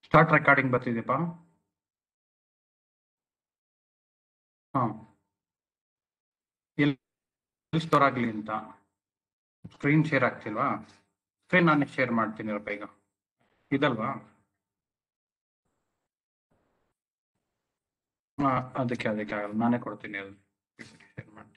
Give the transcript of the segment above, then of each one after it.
Start recording ಬರ್ತಿದೆಯಪ್ಪ. ಹಾಂ, ಎಲ್ಲಿ store ಆಗಲಿ ಅಂತ. ಸ್ಕ್ರೀನ್ ಶೇರ್ ಆಗ್ತಿಲ್ವಾ? ಸ್ಕ್ರೀನ್ ನಾನೇ ಶೇರ್ ಮಾಡ್ತೀನಿರಪ್ಪ ಈಗ. ಇದಲ್ವಾ? ಹಾಂ, ಅದಕ್ಕೆ ಆಗಲ್ಲ, ನಾನೇ ಕೊಡ್ತೀನಿ ಅದು. ಶೇರ್ ಮಾಡ್ತೀನಿ.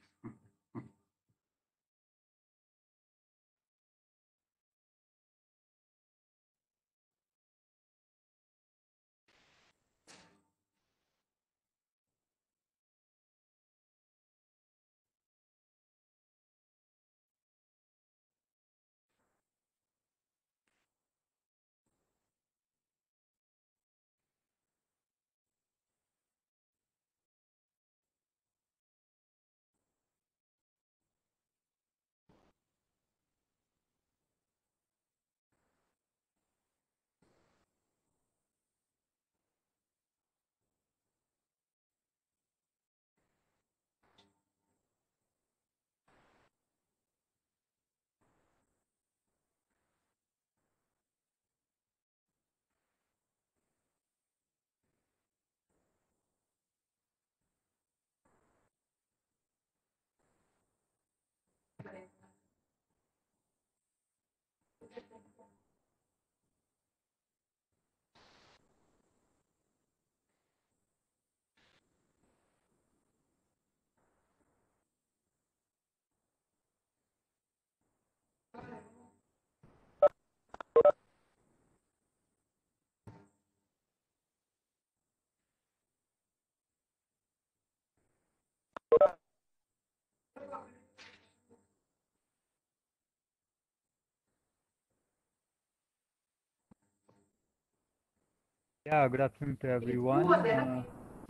Yeah, good afternoon to everyone.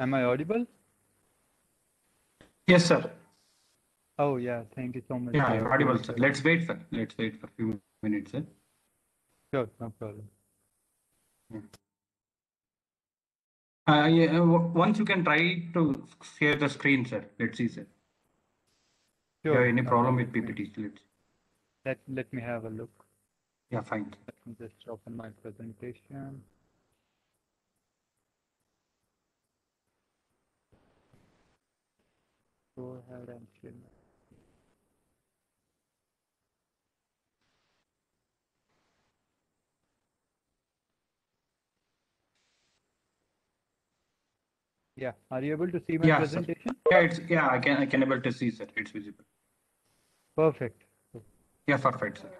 Am I audible? Yes, sir. Oh, yeah, thank you so much. Yeah, you're audible, sir. Let's wait, sir. Let's wait for a few minutes, sir. Sure, no problem. Yeah, once you can try to share the screen, sir. Let's see, sir. Sure. You have any problem with PPT? Let me have a look. Yeah, fine. Let me just open my presentation. Go ahead and share. Yeah, are you able to see my presentation? Sir. Yeah, I can able to see, sir. It's visible. Perfect. Yeah, perfect, sir.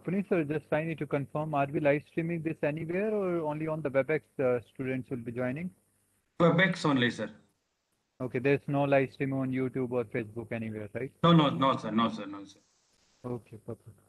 Puneet sir, just I need to confirm, are we live streaming this anywhere or only on the WebEx students will be joining? WebEx only, sir. Okay, there's no live stream on YouTube or Facebook anywhere, right? No, sir. No, sir. Okay, perfect.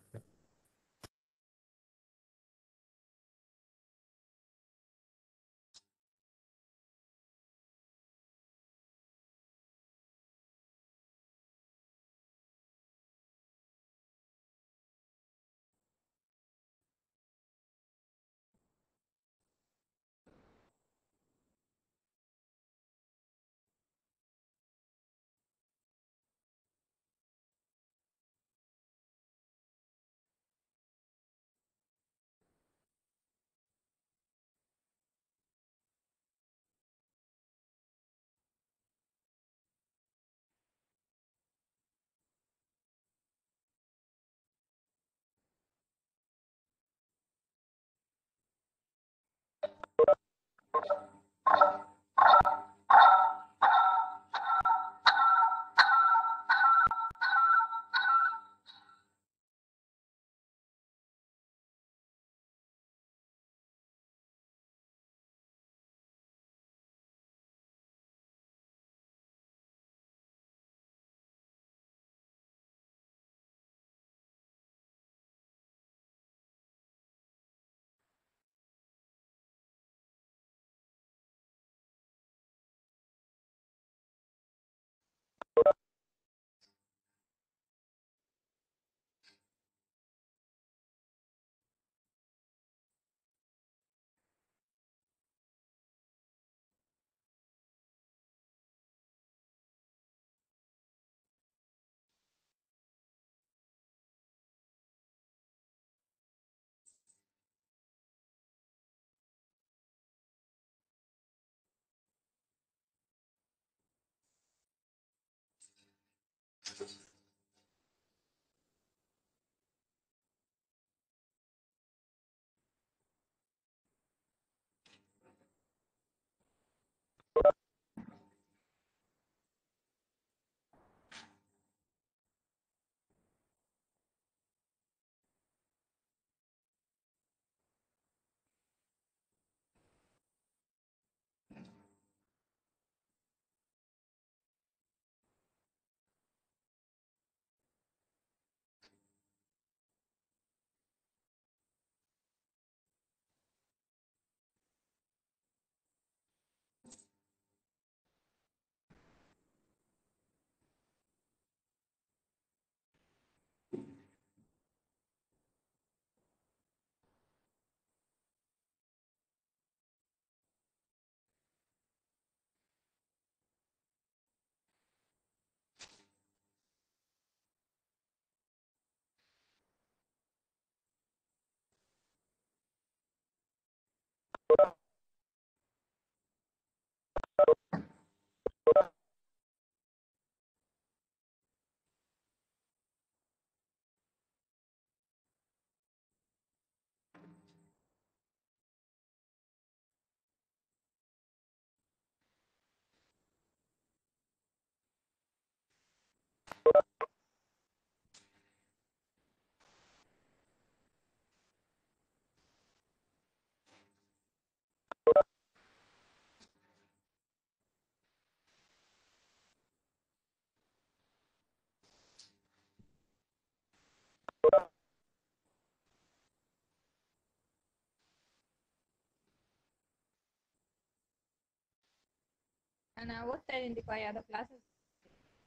And what to identify other classes?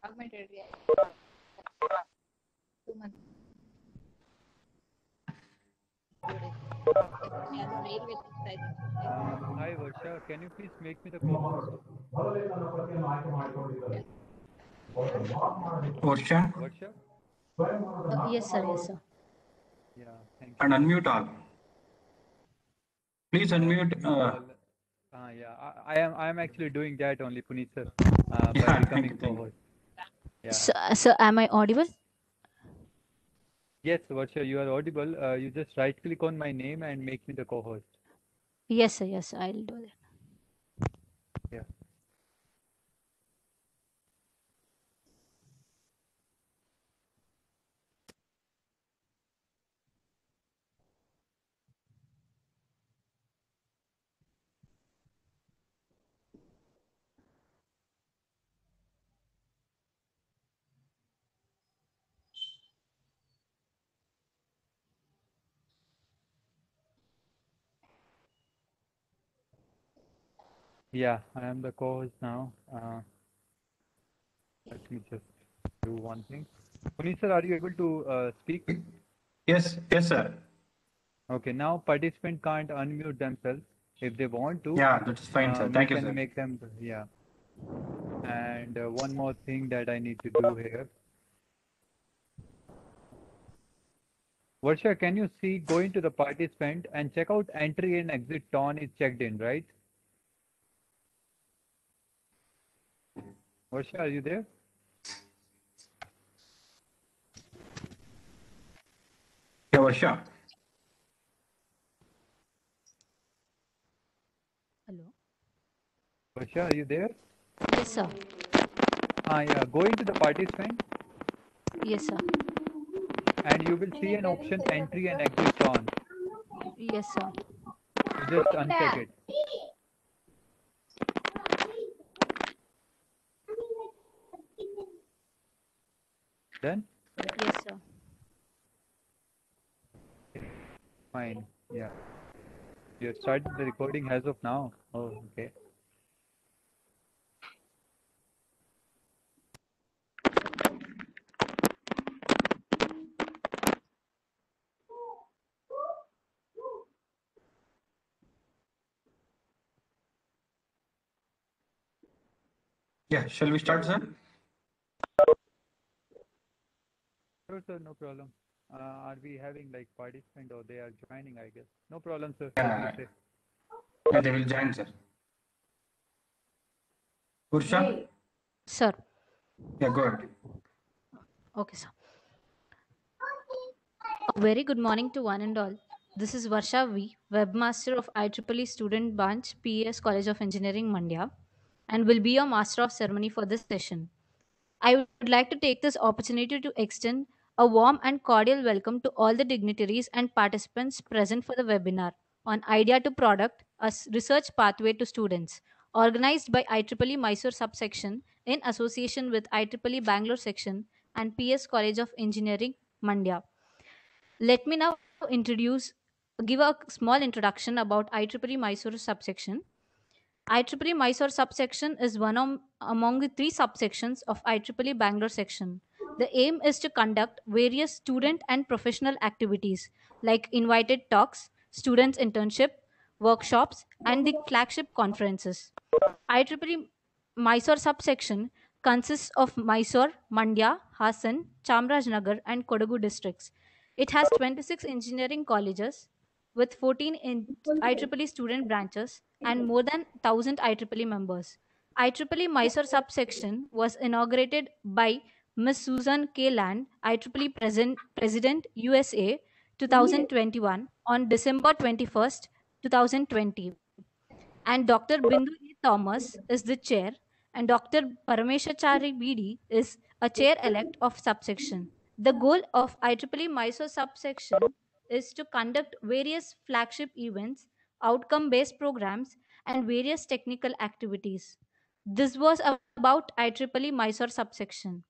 Augmented reality. 2 months. Other railway things, I think. Hi Varsha, can you please make me the co-host? Question Varsha? Yes, sir. Yes, sir. Yeah, thank and you. unmute all. Please unmute. Yeah, I am actually doing that only, Puneet sir, by Yeah, becoming thank you. co-host. Yeah. So, am I audible? Yes, Varsha, you are audible. You just right click on my name and make me the co-host. Yes, sir. Yes, I'll do that. Yeah. Yeah, I am the co-host now. Let me just do one thing. Puneet sir, are you able to speak? Yes, yes, sir. Okay, now participant can't unmute themselves. If they want to, Yeah, that's fine, sir. we Thank you, can sir. make them, yeah. And one more thing that I need to do here. Varsha, can you see, go into the participant and check out entry and exit tone is checked in, right? Varsha, are you there? Yeah, Varsha. Hello. Varsha, are you there? Yes, sir. Yeah, go into the participant Yes, sir. and you will see an option entry and exit tone. Yes, sir. You just uncheck it. Then? Yes, sir. Fine. Yeah. You have started the recording as of now. Oh, okay. Yeah, shall we start, sir? Sure, sir, no problem. Are we having like participant or they are joining, I guess? No problem, sir. Yeah. Please say. Yeah, they will join, sir. Varsha? Sir. Yeah, go ahead. Okay, sir. A very good morning to one and all. This is Varsha V, Webmaster of IEEE Student Branch, PES College of Engineering, Mandya, and will be your Master of Ceremony for this session. I would like to take this opportunity to extend a warm and cordial welcome to all the dignitaries and participants present for the webinar on Idea to Product, research pathway to students, organized by IEEE Mysore subsection in association with IEEE Bangalore section and PS College of Engineering, Mandya. Let me now give a small introduction about IEEE Mysore subsection. IEEE Mysore subsection is among the three subsections of IEEE Bangalore section. The aim is to conduct various student and professional activities like invited talks, students' internship, workshops, and the flagship conferences. IEEE Mysore subsection consists of Mysore, Mandya, Hassan, Chamrajnagar, and Kodagu districts. It has 26 engineering colleges with 14 IEEE student branches and more than 1,000 IEEE members. IEEE Mysore subsection was inaugurated by Ms. Susan K. Land, IEEE President USA 2021 on December 21st, 2020, and Dr. Bindu E. Thomas is the chair, and Dr. Parameshachari BD is a chair elect of subsection. The goal of IEEE Mysore subsection is to conduct various flagship events, outcome based programs, and various technical activities. This was about IEEE Mysore subsection.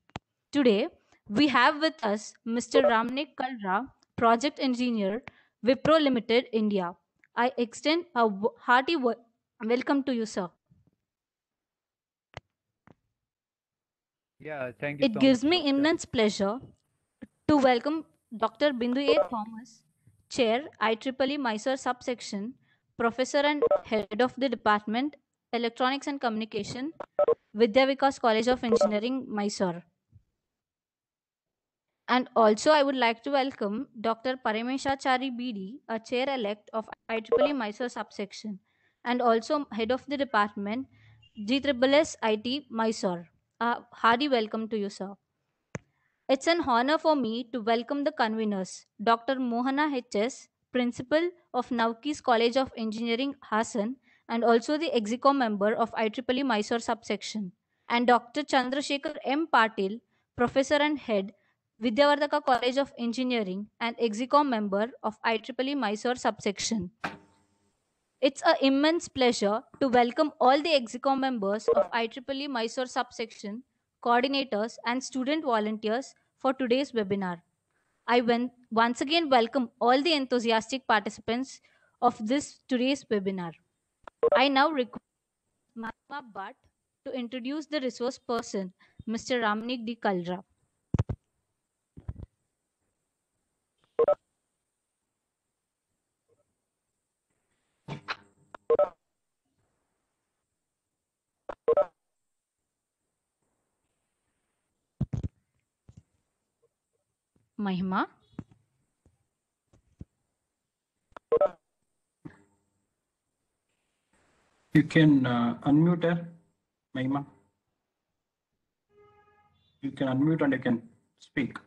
Today, we have with us Mr. Ramnik Kalra, Project Engineer, Wipro Limited, India. I extend a hearty welcome to you, sir. Yeah, thank you It so gives much, me Doctor. immense pleasure to welcome Dr. Bindu A. Thomas, Chair, IEEE Mysore Subsection, Professor and Head of the Department, Electronics and Communication, Vidya Vikas College of Engineering, Mysore. And also, I would like to welcome Dr. Parameshachari BD, a chair-elect of IEEE Mysore subsection, and also head of the department, GSSS IT Mysore. A hearty welcome to you, sir. It's an honor for me to welcome the conveners, Dr. Mohana HS, Principal of Naukis College of Engineering, Hassan, and also the Execo member of IEEE Mysore subsection, and Dr. Chandrasekhar M. Patil, Professor and Head, Vidyavardhaka College of Engineering, and Execo member of IEEE Mysore subsection. It's an immense pleasure to welcome all the Execo members of IEEE Mysore subsection, coordinators, and student volunteers for today's webinar. Once again welcome all the enthusiastic participants of this today's webinar. I now request Mahima Bhatt to introduce the resource person, Mr. Ramnik D. Kalra. Mahima. You can unmute her, Mahima. You can unmute and you can speak.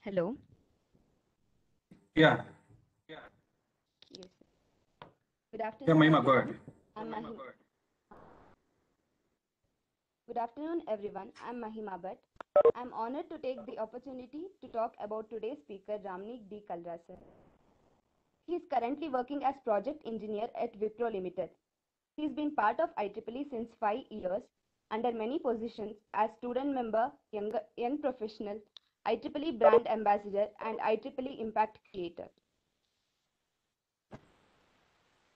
Hello. Yeah. Yes. Good Yeah, afternoon. Mahima, go everyone. ahead. Good afternoon, everyone. I'm Mahima Bhatt. I'm honored to take the opportunity to talk about today's speaker, Ramnik D. Kalra sir. He is currently working as project engineer at Wipro Limited. He's been part of IEEE since 5 years under many positions as student member, young professional, IEEE brand ambassador, and IEEE impact creator.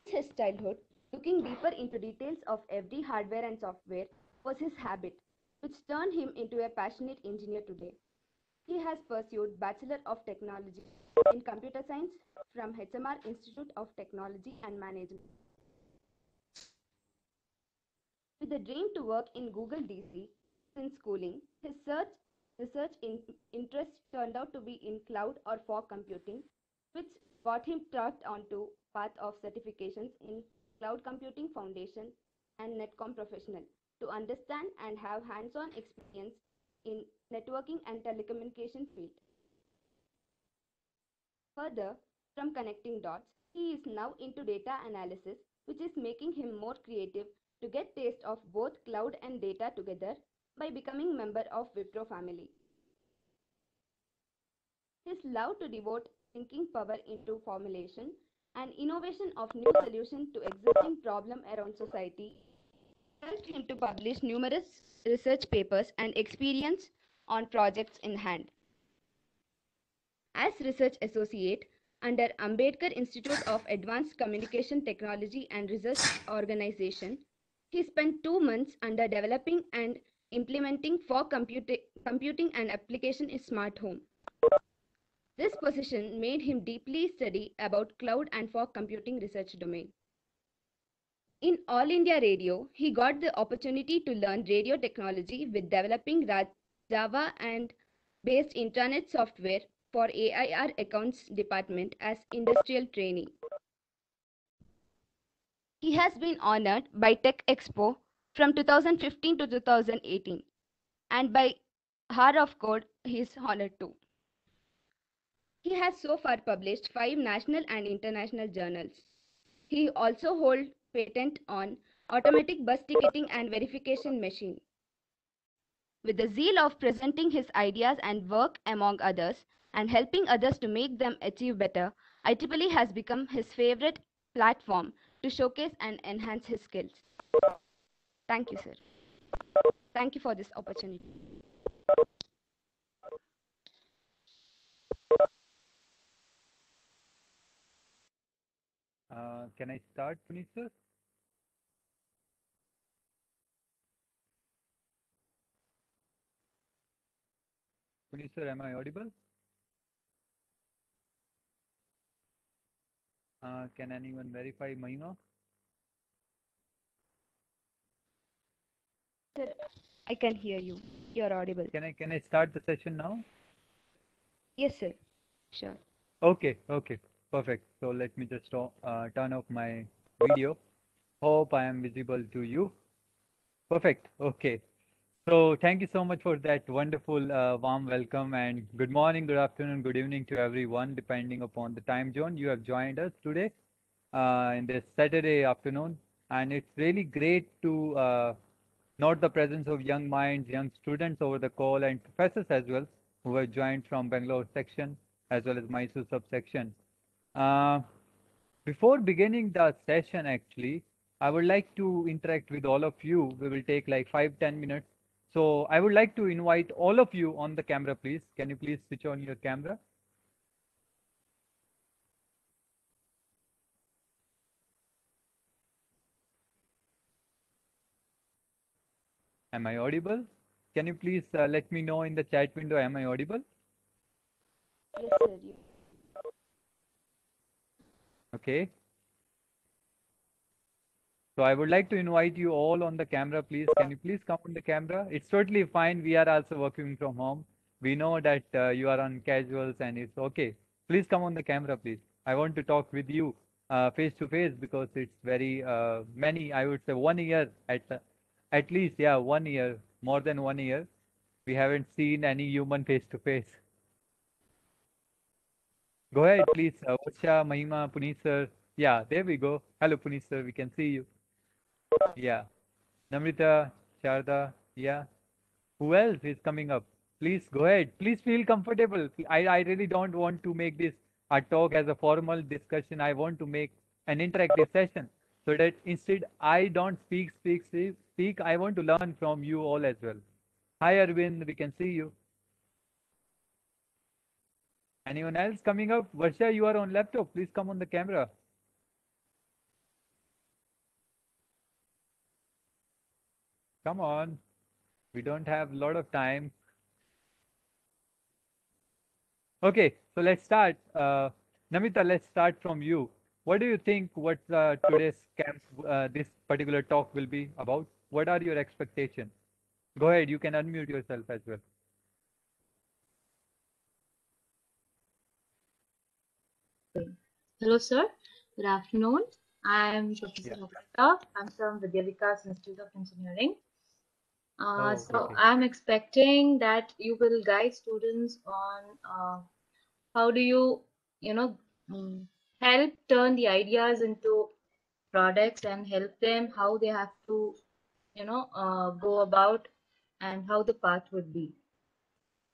Since his childhood, looking deeper into details of every hardware and software was his habit, which turned him into a passionate engineer today. He has pursued Bachelor of Technology in Computer Science from HMR Institute of Technology and Management. With a dream to work in Google DC since schooling, his research interest turned out to be in cloud or fog computing, which got him thrust onto path of certifications in Cloud Computing Foundation and Netcom Professional to understand and have hands-on experience in networking and telecommunication field. Further, from connecting dots, he is now into data analysis, which is making him more creative to get taste of both cloud and data together by becoming member of Wipro family. His love to devote thinking power into formulation and innovation of new solutions to existing problem around society helped him to publish numerous research papers and experience on projects in hand. As research associate under Ambedkar Institute of Advanced Communication Technology and Research Organization, he spent 2 months under developing and implementing for computing and application in smart home. This position made him deeply study about cloud and fog computing research domain. In All India Radio, he got the opportunity to learn radio technology with developing Java and based intranet software for AIR accounts department as industrial trainee. He has been honored by Tech Expo from 2015 to 2018 and by Hour of Code he is honored too. He has so far published 5 national and international journals. He also holds patent on automatic bus ticketing and verification machine. With the zeal of presenting his ideas and work among others and helping others to make them achieve better, IEEE has become his favorite platform to showcase and enhance his skills. Thank you, sir. Thank you for this opportunity. Can I start, Puneet sir? Puneet sir, am I audible? Can anyone verify Mahima? Sir, I can hear you. You're audible. Can I start the session now? Yes, sir. Sure. Okay, perfect. So let me just turn off my video. Hope I am visible to you. Perfect. Okay. So thank you so much for that wonderful warm welcome, and good morning, good afternoon, good evening to everyone, depending upon the time zone you have joined us today in this Saturday afternoon. And it's really great to note the presence of young minds, young students over the call, and professors as well, who have joined from Bangalore section as well as Mysore subsection. Uh, Before beginning the session, actually, I would like to interact with all of you. We will take like 5-10 minutes. So I would like to invite all of you on the camera, please. Can you please switch on your camera? Am I audible? Can you please let me know in the chat window, am I audible? Yes, sir. Okay. So I would like to invite you all on the camera, please. Can you please come on the camera? It's totally fine. We are also working from home. We know that you are on casuals and it's okay. Please come on the camera, please. I want to talk with you face to face because it's very many, I would say 1 year at least, yeah, 1 year, more than 1 year. We haven't seen any human face to face. Go ahead, please. Varsha, Mahima, Puneet sir. Yeah, there we go. Hello, Puneet sir. We can see you. Yeah. Namrita, Sharda, yeah. Who else is coming up? Please go ahead. Please feel comfortable. I really don't want to make this a talk as a formal discussion. I want to make an interactive session so that instead I don't speak. I want to learn from you all as well. Hi, Arvind. We can see you. Anyone else coming up? Varsha, you are on laptop. Please come on the camera. Come on. We don't have a lot of time. Okay, so let's start. Namita, let's start from you. What do you think what today's camp, this particular talk will be about? What are your expectations? Go ahead, you can unmute yourself as well. Hello, sir. Good afternoon. I am Professor Yeah. Namrata. I'm from Vidya Vikas Institute of Engineering. Oh, So okay. I'm expecting that you will guide students on how do you know, help turn the ideas into products and help them how they have to, go about and how the path would be.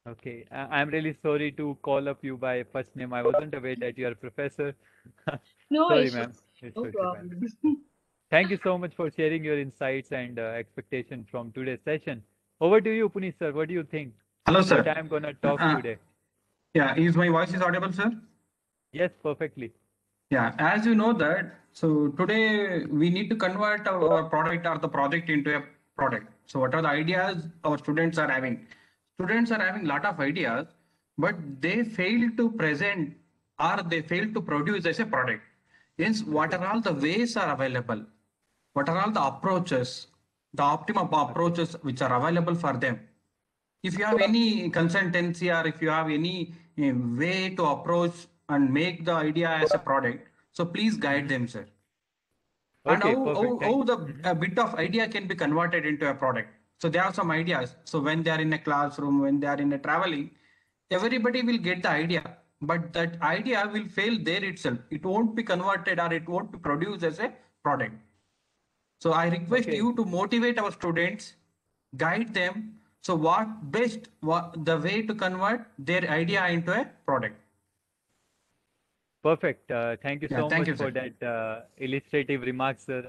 Okay, I'm really sorry to call up you by first name. I wasn't aware that you are a professor. No Sorry, issues, ma'am. It's no okay, ma'am. problem. Thank you so much for sharing your insights and expectations from today's session. Over to you, Puneet sir. What do you think? Hello, What sir. I'm gonna talk today? Yeah, is my voice is audible, sir? Yes, perfectly. Yeah, as you know that, so today we need to convert our product or the project into a product. So what are the ideas our students are having? Students are having a lot of ideas, but they fail to present or they fail to produce as a product. Hence, what Okay. are all the ways are available? What are all the approaches, the optimum approaches which are available for them? If you have any consultancy or if you have any way to approach and make the idea as a product, so please guide them, sir. And Okay, perfect. how the Mhm. a bit of idea can be converted into a product. So there are some ideas. So when they are in a classroom, when they are in a traveling, everybody will get the idea, but that idea will fail there itself. It won't be converted or it won't be produced as a product. So I request Okay, you to motivate our students, guide them. So what best, what the way to convert their idea into a product. perfect. Thank you Yeah, so thank much you, for sir. that illustrative remarks, sir.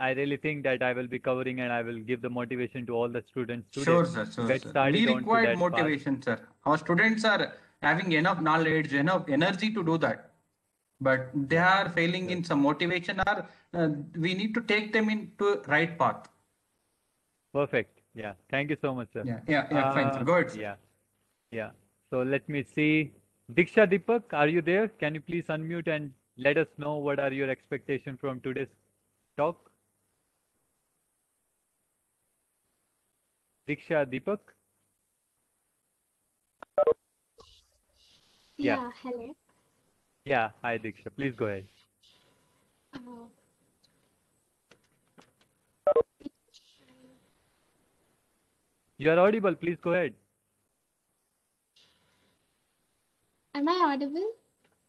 I really think that I will be covering and I will give the motivation to all the students today Sure, sir. to Sure, get sir. We started on to required that path. motivation, sir. Our students are having enough knowledge, enough energy to do that, but they Yeah, are failing sure. in some motivation, or we need to take them into right path. Perfect. Yeah. Thank you so much, sir. Yeah, yeah, yeah. Fine, sir. Go ahead, sir. Yeah. Yeah. So let me see. Diksha Deepak, are you there? Can you please unmute and let us know what are your expectations from today's talk? Diksha Deepak? Yeah. Yeah, hello. Yeah. Hi, Diksha. Please go ahead. Uh, You are audible. Please go ahead. am I audible?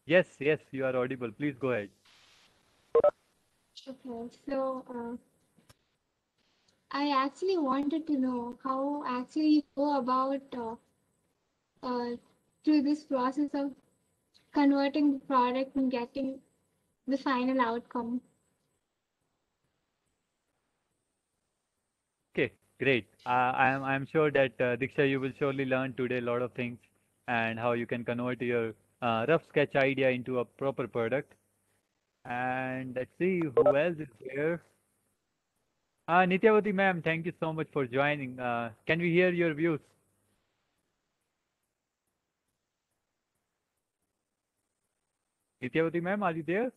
Yes, yes, you are audible. Please go ahead. Okay, so I actually wanted to know how actually you go about through this process of converting the product and getting the final outcome. Okay, great. I'm sure that Diksha, you will surely learn today a lot of things and how you can convert your rough sketch idea into a proper product. And let's see who else is here. Nityavati ma'am, thank you so much for joining. Can we hear your views? Nityavati ma'am, are you there?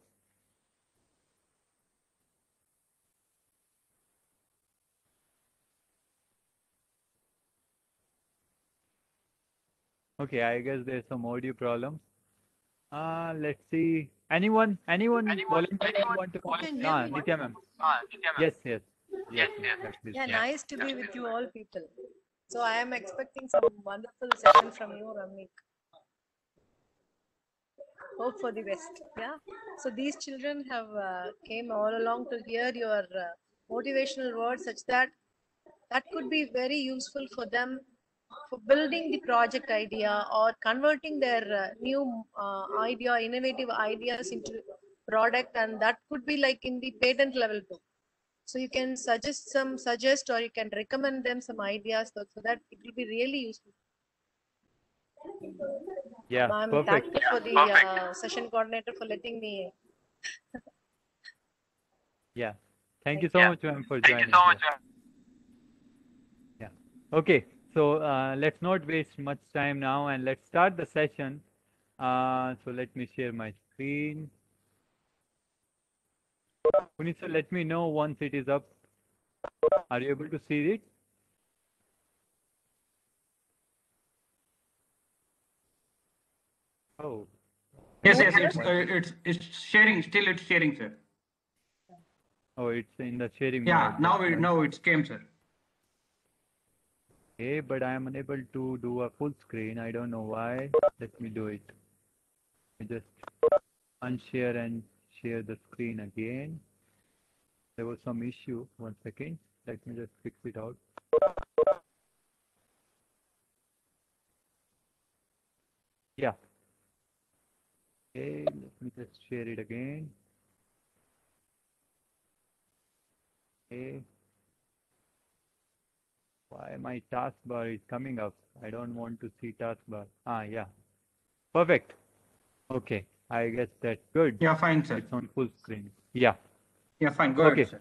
Okay, I guess there's some audio problem. Let's see. Anyone volunteer who want to come? Can you hear me? Nitya ma'am. Yes, yes. Yes, yes, please. Yeah, nice to be with you all people. So I am expecting some wonderful session from you, Ramnik. Hope for the best. Yeah. So these children have came all along to hear your motivational words, such that that could be very useful for them for building the project idea or converting their new idea, innovative ideas into product, and that could be like in the patent level too. So you can suggest or you can recommend them some ideas so that it will be really useful. Yeah, I'm perfect. thankful for the session coordinator for letting me. Yeah. Thank you so much, ma'am, for joining. Yeah. Okay. So let's not waste much time now and let's start the session. So let me share my screen. Punit, let me know once it is up. Are you able to see it? Oh. Yes, yes, it's sharing. Still, it's sharing, sir. Oh, it's in the sharing Yeah, mode. now it's came, sir. Okay, but I am unable to do a full screen. I don't know why. Let me do it. I just unshare and share the screen again. There was some issue. 1 second. Let me just fix it out. Yeah. Okay, let me just share it again. Okay. Why my taskbar is coming up? I don't want to see taskbar. Yeah. Perfect. Okay. I guess that's good. Yeah, fine, sir. It's on full screen. Yeah. Yeah, fine. Go Okay. ahead, sir.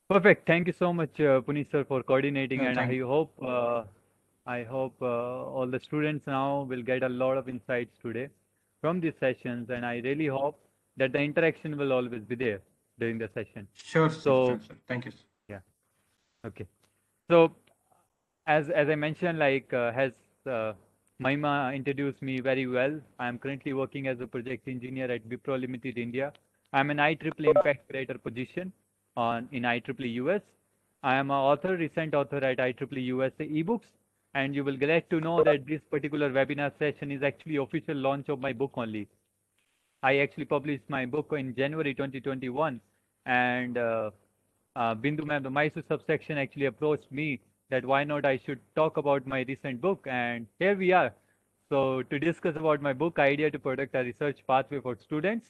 Perfect. Thank you so much, Puneet sir, for coordinating, Yeah, and thank I hope all the students now will get a lot of insights today from these sessions, and I really hope that the interaction will always be there during the session. Sure, sir. So, Sure, sir. Thank you, sir. yeah. Okay. So, as I mentioned, like has Mahima introduced me very well. I am currently working as a project engineer at Wipro Limited India. I am an IEEE Impact Creator position in IEEE US. I am an author, recent author at IEEE USA ebooks, and you will glad to know that this particular webinar session is actually official launch of my book only. I actually published my book in January 2021, and Bindu ma'am, the Mysore subsection actually approached me that why not I should talk about my recent book, and here we are. So to discuss about my book, Idea to Product: A Research Pathway for Students,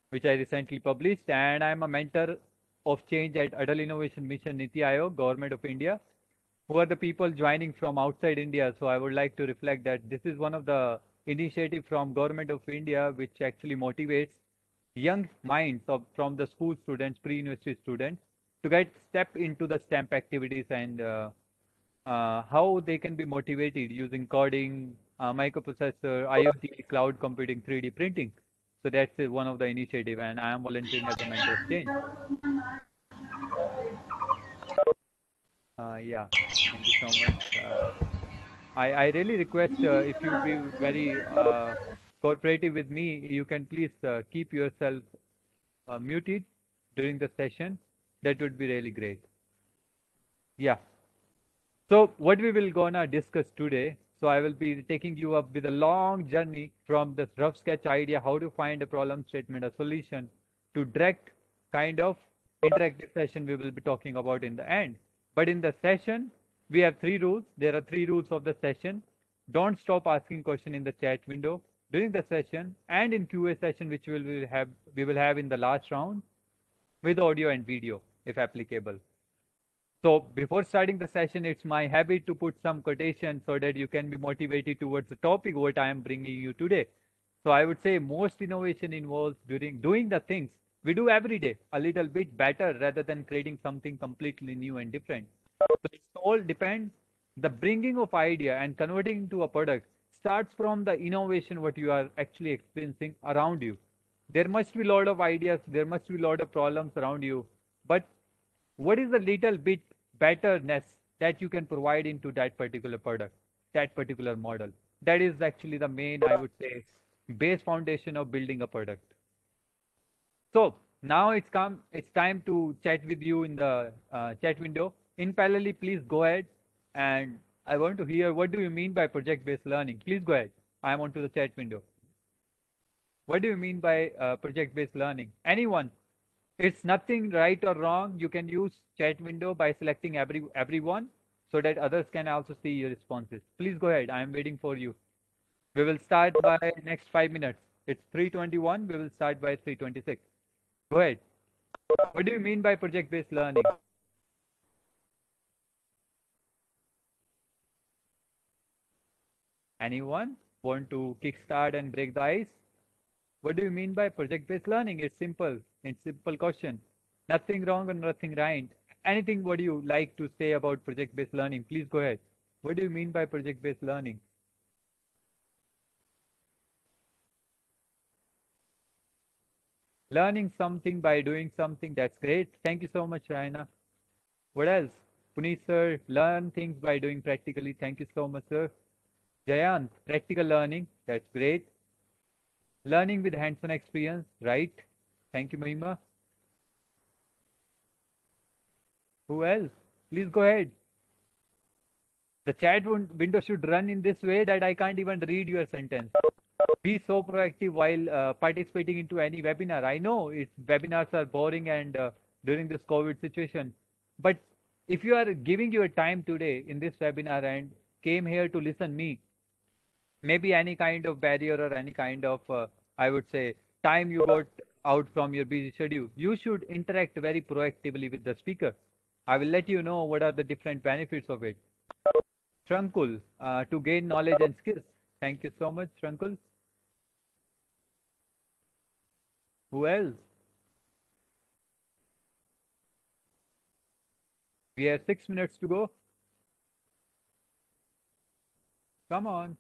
which I recently published, and I'm a mentor of change at Adult Innovation Mission Niti Aayog, Government of India, who are the people joining from outside India. So I would like to reflect that this is one of the initiative from Government of India which actually motivates young minds from the school students, pre-university students, to get step into the STEM activities and how they can be motivated using coding, microprocessor, IoT, cloud computing, 3D printing. So that's one of the initiative, and I am volunteering as a mentor of change. Yeah, thank you so much. I really request if you be very cooperative with me, you can please keep yourself muted during the session. That would be really great. Yeah. So what we will gonna discuss today, so I will be taking you up with a long journey from this rough sketch idea, how to find a problem statement, a solution, to direct kind of interactive session we will be talking about in the end. But in the session, we have 3 rules. There are 3 rules of the session. Don't stop asking question in the chat window during the session and in QA session, which we will have in the last round with audio and video if applicable. So before starting the session, it's my habit to put some quotation so that you can be motivated towards the topic what I am bringing you today. So I would say most innovation involves during doing the things we do every day a little bit better rather than creating something completely new and different. So it all depends. The bringing of idea and converting into a product starts from the innovation what you are actually experiencing around you. There must be a lot of ideas, there must be a lot of problems around you, but what is the little bit betterness that you can provide into that particular product, that particular model? That is actually the main, I would say, base foundation of building a product. So now it's time to chat with you in the chat window. In parallel, please go ahead, and I want to hear what do you mean by project-based learning? Please go ahead. I am onto the chat window. What do you mean by project-based learning? Anyone? It's nothing right or wrong. You can use chat window by selecting everyone so that others can also see your responses. Please go ahead. I am waiting for you. We will start by next 5 minutes. It's 3:21. We will start by 3:26. Go ahead. What do you mean by project-based learning? Anyone want to kickstart and break the ice? What do you mean by project-based learning? It's simple. It's simple question. Nothing wrong or nothing right. Anything what you like to say about project-based learning, please go ahead. What do you mean by project-based learning? Learning something by doing something. That's great. Thank you so much, Raina. What else? Puneet sir, learn things by doing practically. Thank you so much, sir. Jayant, practical learning. That's great. Learning with hands-on experience, right? Thank you, Mahima. Who else? Please go ahead. The chat window should run in this way that I can't even read your sentence. Be so proactive while participating into any webinar. I know webinars are boring and during this COVID situation, but if you are giving your time today in this webinar and came here to listen me, maybe any kind of barrier or any kind of, I would say, time you got out from your busy schedule, you should interact very proactively with the speaker. I will let you know what are the different benefits of it. Shankul, to gain knowledge and skills. Thank you so much, Shankul. Who else? We have 6 minutes to go. Come on.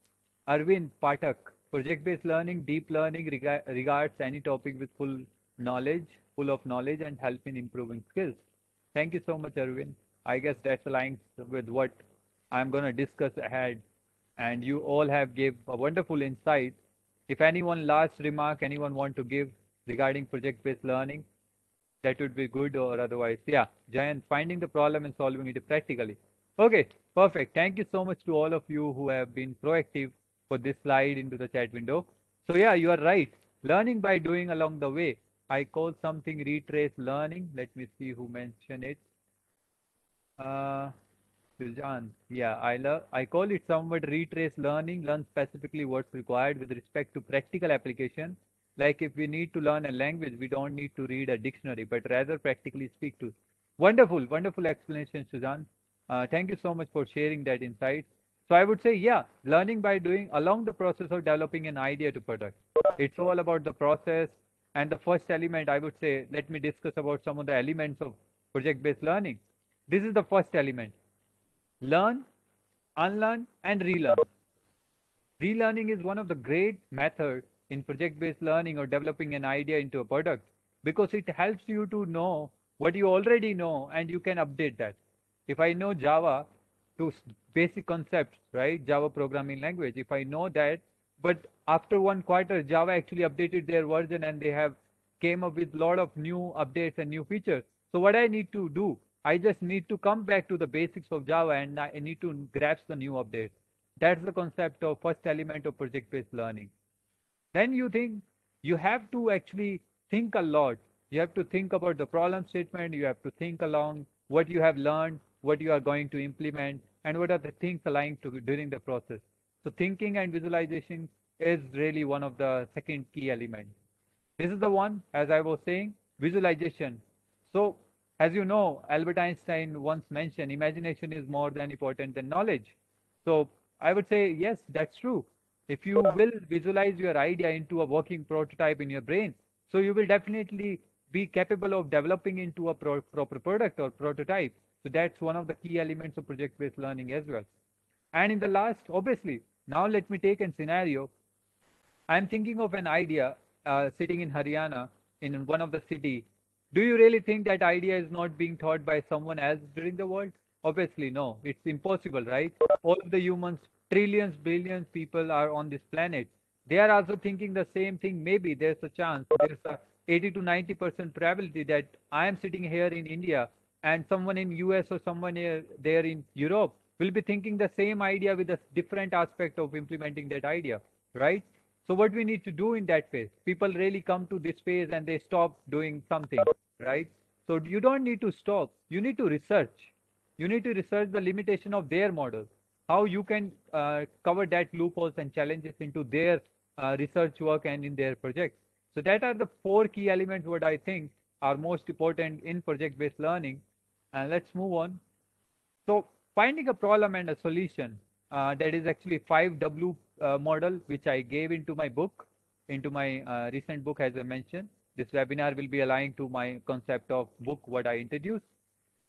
Arvind Patak, project-based learning, deep learning regards any topic with full of knowledge and help in improving skills. Thank you so much, Arvind. I guess that aligns with what I'm going to discuss ahead. And you all have gave a wonderful insight. If anyone last remark, anyone want to give regarding project-based learning, that would be good, or otherwise, yeah. Jayant, finding the problem and solving it practically. Okay, perfect. Thank you so much to all of you who have been proactive for this slide into the chat window. So yeah, you are right. Learning by doing along the way. I call something retrace learning. Let me see who mentioned it. Sujan. Yeah, I call it somewhat retrace learning. Learn specifically what's required with respect to practical application. Like if we need to learn a language, we don't need to read a dictionary, but rather practically speak to. Wonderful, wonderful explanation, Suzanne. Thank you so much for sharing that insight. So I would say, yeah, learning by doing along the process of developing an idea to product. It's all about the process. And the first element, I would say, let me discuss about some of the elements of project-based learning. This is the first element. Learn, unlearn, and relearn. Relearning is one of the great methods in project-based learning or developing an idea into a product because it helps you to know what you already know and you can update that. If I know Java to basic concepts, right? Java programming language, if I know that, but after 1 quarter, Java actually updated their version and they have came up with a lot of new updates and new features. So what I need to do, I just need to come back to the basics of Java and I need to grasp the new updates. That's the concept of first element of project-based learning. Then you think you have to actually think a lot. You have to think about the problem statement. You have to think along what you have learned, what you are going to implement, and what are the things aligned to during the process. So thinking and visualization is really one of the second key elements. This is the one, as I was saying, visualization. So, as you know, Albert Einstein once mentioned, imagination is more than important than knowledge. So, I would say, yes, that's true. If you will visualize your idea into a working prototype in your brain, so you will definitely be capable of developing into a proper product or prototype. So, that's one of the key elements of project-based learning as well. And in the last, obviously, now let me take a scenario. I'm thinking of an idea sitting in Haryana in one of the city. Do you really think that idea is not being thought by someone else during the world? Obviously, no. It's impossible, right? All of the humans, trillions, billions people are on this planet. They are also thinking the same thing. Maybe there's a chance. There's a 80 to 90% probability that I am sitting here in India and someone in US or someone here, there in Europe will be thinking the same idea with a different aspect of implementing that idea, right? So what we need to do in that phase, people really come to this phase and they stop doing something, right? So you don't need to stop. You need to research. You need to research the limitation of their model, how you can cover that loopholes and challenges into their research work and in their projects. So that are the four key elements what I think are most important in project-based learning. And let's move on. So finding a problem and a solution, that is actually 5W model, which I gave into my book, into my recent book, as I mentioned. This webinar will be aligned to my concept of book, what I introduced.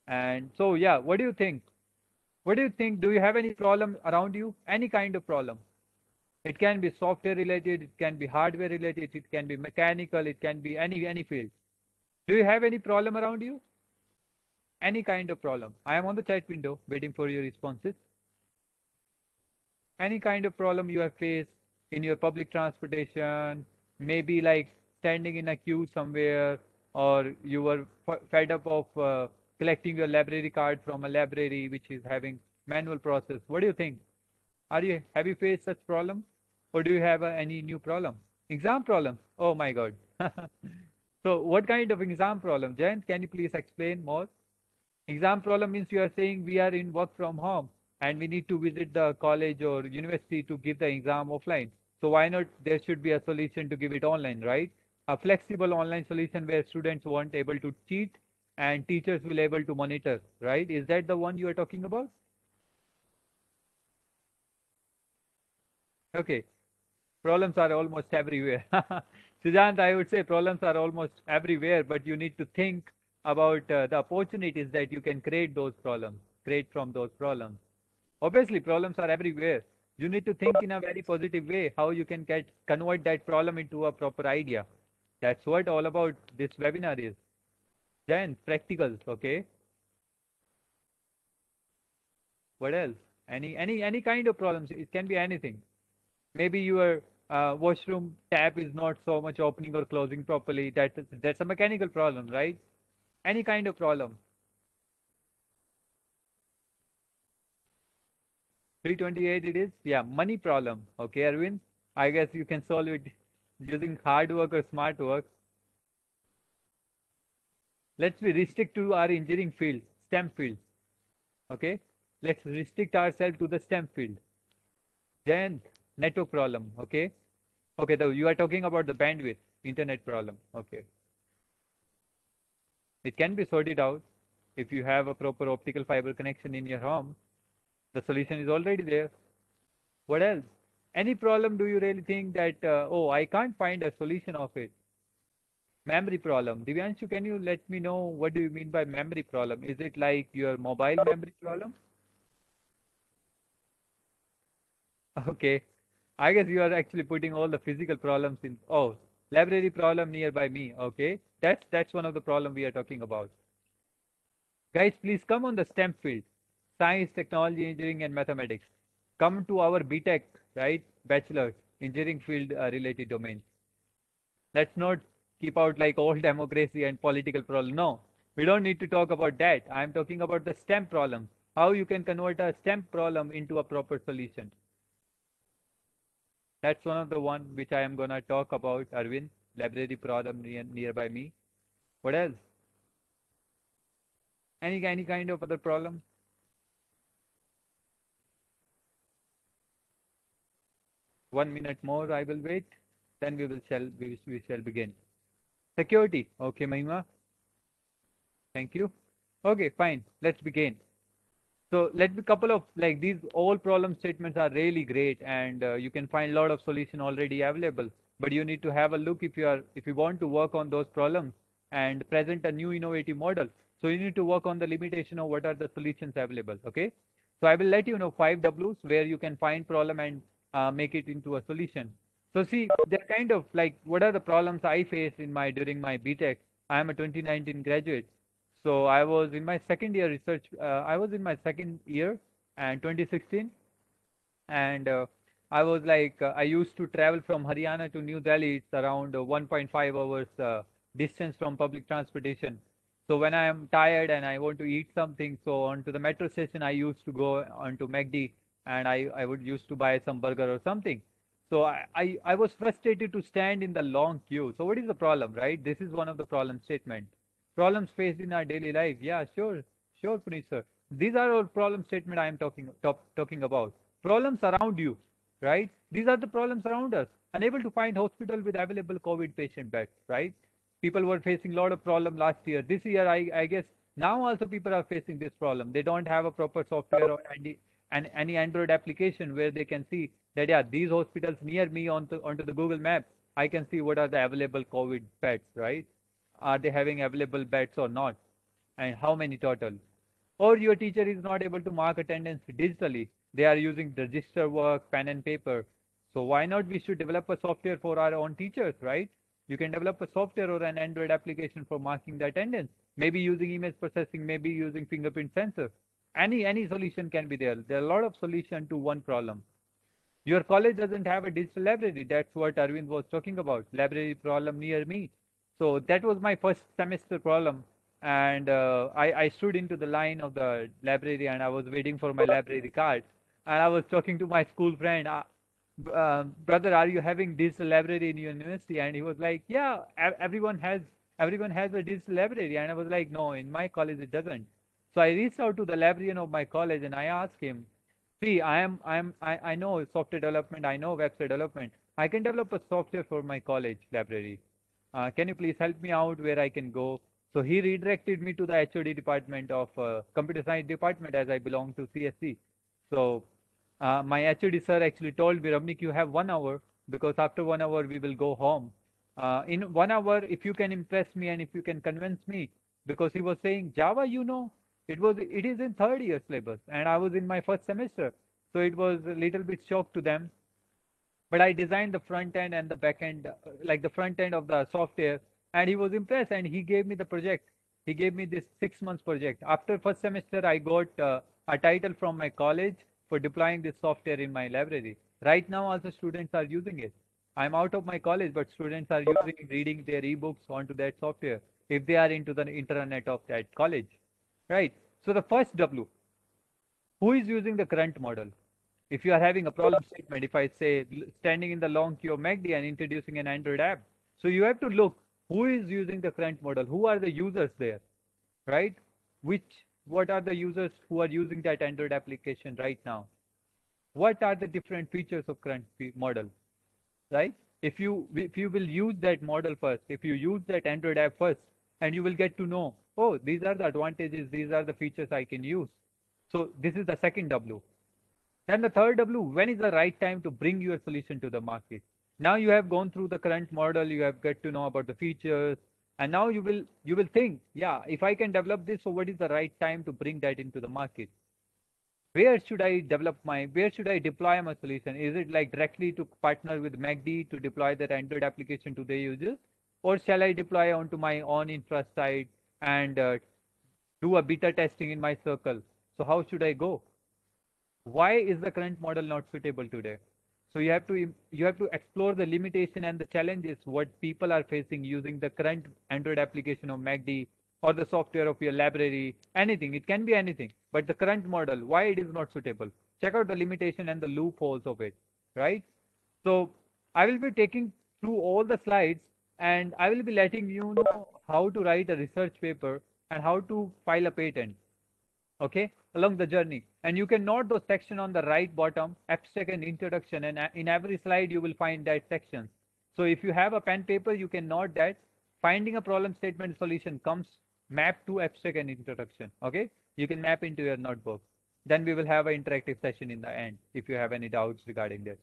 And so, yeah, what do you think? What do you think? Do you have any problem around you? Any kind of problem? It can be software related, it can be hardware related, it can be mechanical, it can be any field. Do you have any problem around you? Any kind of problem. I am on the chat window waiting for your responses. Any kind of problem you have faced in your public transportation, maybe like standing in a queue somewhere, or you were fed up of collecting your library card from a library which is having manual process. What do you think? Have you faced such problem, or do you have any new problem? Exam problem? Oh my God. So what kind of exam problem? Jen, can you please explain more? Exam problem means you are saying we are in work from home and we need to visit the college or university to give the exam offline. So why not there should be a solution to give it online, right? A flexible online solution where students weren't able to cheat and teachers will able to monitor, right? Is that the one you are talking about? Okay. Problems are almost everywhere. Sujant, I would say problems are almost everywhere, but you need to think about the opportunities that you can create those problems, create from those problems. Obviously, problems are everywhere. You need to think in a very positive way how you can convert that problem into a proper idea. That's what all about this webinar is. Then practicals, okay? What else? Any kind of problems. It can be anything. Maybe your washroom tap is not so much opening or closing properly. That's a mechanical problem, right? Any kind of problem. 328 it is. Yeah, money problem. Okay, Arvind. I guess you can solve it using hard work or smart work. Let's be restrict to our engineering field, STEM field. Okay, let's restrict ourselves to the STEM field. Then network problem. Okay, okay. You are talking about the bandwidth, internet problem. Okay, it can be sorted out if you have a proper optical fiber connection in your home. The solution is already there. What else? Any problem do you really think that, oh, I can't find a solution of it? Memory problem. Divyanshu, can you let me know what do you mean by memory problem? Is it like your mobile memory problem? Okay. I guess you are actually putting all the physical problems in. Oh, library problem nearby me. Okay, that's one of the problem we are talking about. Guys, please come on the STEM field, science, technology, engineering, and mathematics. Come to our BTech, right? Bachelor, engineering field related domains. Let's not keep out like old democracy and political problem. No, we don't need to talk about that. I'm talking about the STEM problem. How you can convert a STEM problem into a proper solution. That's one of the one which I am gonna talk about, Arvind. Library problem nearby me. What else? Any kind of other problem? One minute more, I will wait. Then we shall begin. Security. Okay, Mahima. Thank you. Okay, fine. Let's begin. So let me couple of like these all problem statements are really great, and you can find a lot of solution already available. But you need to have a look if you want to work on those problems and present a new innovative model. So you need to work on the limitation of what are the solutions available. Okay. So I will let you know 5 Ws where you can find problem and make it into a solution. So see, they're kind of like what are the problems I faced in my during my BTech. I am a 2019 graduate. So I was in my second year research. I was in my second year and 2016, and I was like I used to travel from Haryana to New Delhi. It's around 1.5 hours distance from public transportation. So when I am tired and I want to eat something, so onto the metro station I used to go onto McD, and I would used to buy some burger or something. So I was frustrated to stand in the long queue. So what is the problem, right? This is one of the problem statement. Problems faced in our daily life. Yeah, sure, Puneet sir. These are all problem statement I am talking about. Problems around you, right? These are the problems around us. Unable to find hospital with available COVID patient beds, right? People were facing a lot of problem last year. This year, I guess now also people are facing this problem. They don't have a proper software or any Android application where they can see that yeah, these hospitals near me onto the Google Maps. I can see what are the available COVID beds, right? Are they having available beds or not? And how many total? Or your teacher is not able to mark attendance digitally. They are using register work, pen and paper. So why not we should develop a software for our own teachers, right? You can develop a software or an Android application for marking the attendance. Maybe using image processing, maybe using fingerprint sensor. Any solution can be there. There are a lot of solution to one problem. Your college doesn't have a digital library. That's what Arvind was talking about. Library problem near me. So that was my first semester problem. And I stood into the line of the library and I was waiting for my library card. And I was talking to my school friend, brother, are you having digital library in your university? And he was like, yeah, everyone has a digital library. And I was like, no, in my college it doesn't. So I reached out to the librarian of my college and I asked him, see, I know software development, I know website development. I can develop a software for my college library. Can you please help me out where I can go? So he redirected me to the HOD department of computer science department as I belong to CSC. So my HOD sir actually told me, Ramnik, you have 1 hour because after 1 hour we will go home. In 1 hour, if you can impress me and if you can convince me, because he was saying Java, it is in third year syllabus and I was in my first semester. So it was a little bit shock to them. But I designed the front end and the back end, like the front end of the software, and he was impressed and he gave me the project. He gave me this 6 months project. After first semester, I got a title from my college for deploying this software in my library. Right now, also students are using it. I'm out of my college, but students are reading their ebooks onto that software if they are into the internet of that college, right? So the first W, who is using the current model? If you are having a problem statement, if I say standing in the long queue of MACD and introducing an Android app, so you have to look who is using the current model, who are the users there, right? What are the users who are using that Android application right now? What are the different features of current model, right? If you will use that model first, if you use that Android app first, and you will get to know, oh, these are the advantages, these are the features I can use. So this is the second W. Then the third W, when is the right time to bring your solution to the market? Now you have gone through the current model, you have got to know about the features, and now you will think, yeah, if I can develop this, so what is the right time to bring that into the market? where should I deploy my solution? Is it like directly to partner with MACD to deploy that Android application to their users? Or shall I deploy onto my own infra side and do a beta testing in my circle? So how should I go? Why is the current model not suitable today? So you have to explore the limitation and the challenges what people are facing using the current Android application of MACD or the software of your library, anything. It can be anything, but the current model, why it is not suitable. Check out the limitation and the loopholes of it, right? So I will be taking through all the slides and I will be letting you know how to write a research paper and how to file a patent, okay, along the journey. And you can note those section on the right bottom, abstract and introduction, and in every slide you will find that section. So if you have a pen paper, you can note that finding a problem statement solution comes mapped to abstract and introduction, okay? You can map into your notebook. Then we will have an interactive session in the end if you have any doubts regarding this.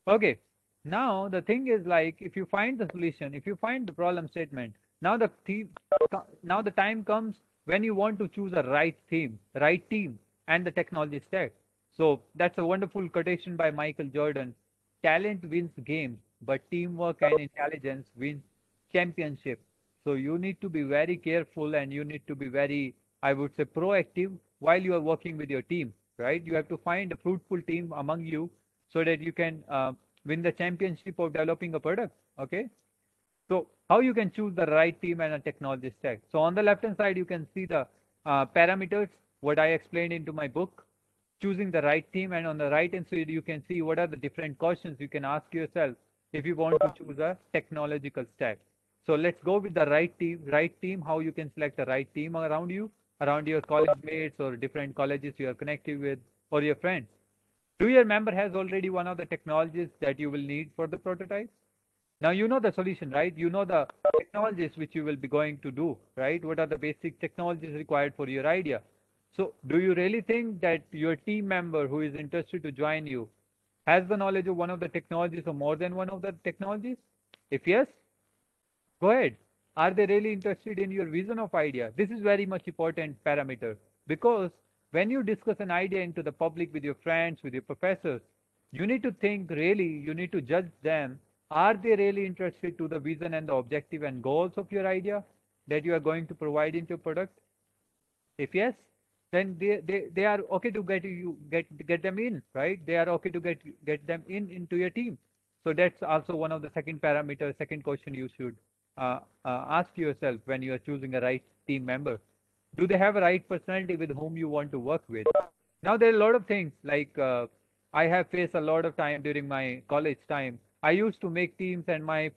Okay, now the thing is like if you find the solution, if you find the problem statement, now the time comes when you want to choose a right theme, right team, and the technology stack. So that's a wonderful quotation by Michael Jordan. Talent wins games, but teamwork and intelligence wins championship. So you need to be very careful and you need to be very, I would say, proactive while you are working with your team, right? You have to find a fruitful team among you so that you can win the championship of developing a product, okay? So how you can choose the right team and a technology stack. So on the left hand side, you can see the parameters, what I explained into my book, choosing the right team. And on the right hand side, you can see what are the different questions you can ask yourself if you want to choose a technological stack. So let's go with the right team, how you can select the right team around you, around your college mates or different colleges you are connected with or your friends. Do your member has already one of the technologies that you will need for the prototype? Now you know the solution, right? You know the technologies which you will be going to do, right? What are the basic technologies required for your idea? So do you really think that your team member who is interested to join you has the knowledge of one of the technologies or more than one of the technologies? If yes, go ahead. Are they really interested in your vision of idea? This is very much important parameter because when you discuss an idea into the public with your friends, with your professors, you need to think really, you need to judge them. Are they really interested to the vision and the objective and goals of your idea that you are going to provide into your product? If yes, then they are okay to get them in, right? They are okay to get them into your team. So that's also one of the second parameter, second question you should ask yourself when you are choosing a right team member. Do they have a right personality with whom you want to work with? Now there are a lot of things like I have faced a lot of time during my college time. I used to make teams and my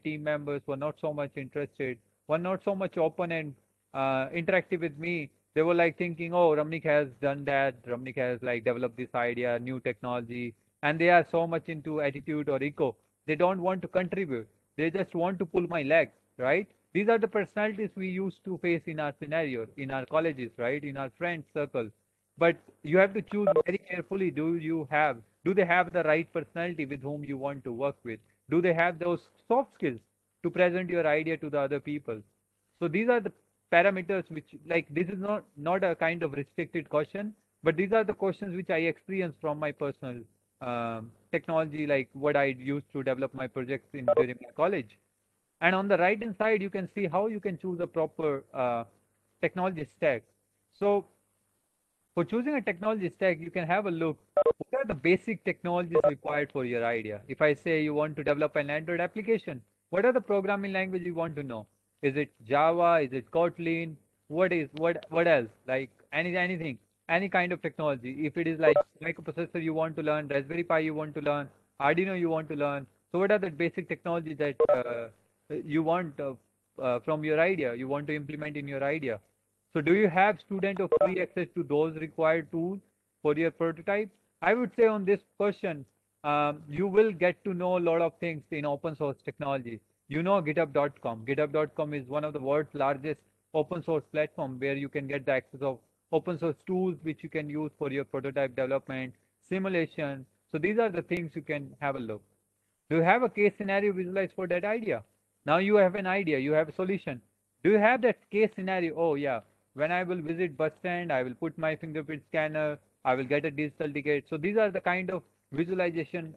team members were not so much interested, were not so much open and interactive with me. They were like thinking, oh, Ramnik has done that. Ramnik has like developed this idea, new technology, and they are so much into attitude or eco. They don't want to contribute. They just want to pull my leg, right? These are the personalities we used to face in our scenario, in our colleges, right? In our friend circle. But you have to choose very carefully. Do they have the right personality with whom you want to work with? Do they have those soft skills to present your idea to the other people? So these are the parameters which, like, this is not a kind of restricted question, but these are the questions which I experienced from my personal technology, like what I used to develop my projects in during my college. And on the right hand side, you can see how you can choose a proper technology stack. So for choosing a technology stack, you can have a look. What are the basic technologies required for your idea? If I say you want to develop an Android application, what are the programming language you want to know? Is it Java? Is it Kotlin? What else? Like anything, any kind of technology. If it is like microprocessor you want to learn, Raspberry Pi you want to learn, Arduino you want to learn. So what are the basic technologies that you want from your idea? You want to implement in your idea. So do you have student or free access to those required tools for your prototype? I would say on this question, you will get to know a lot of things in open source technology. You know GitHub.com. GitHub.com is one of the world's largest open source platform where you can get the access of open source tools which you can use for your prototype development, simulation. So these are the things you can have a look. Do you have a case scenario visualized for that idea? Now you have an idea, you have a solution. Do you have that case scenario? Oh yeah, when I will visit bus stand, I will put my fingerprint scanner I will get a digital ticket. So these are the kind of visualization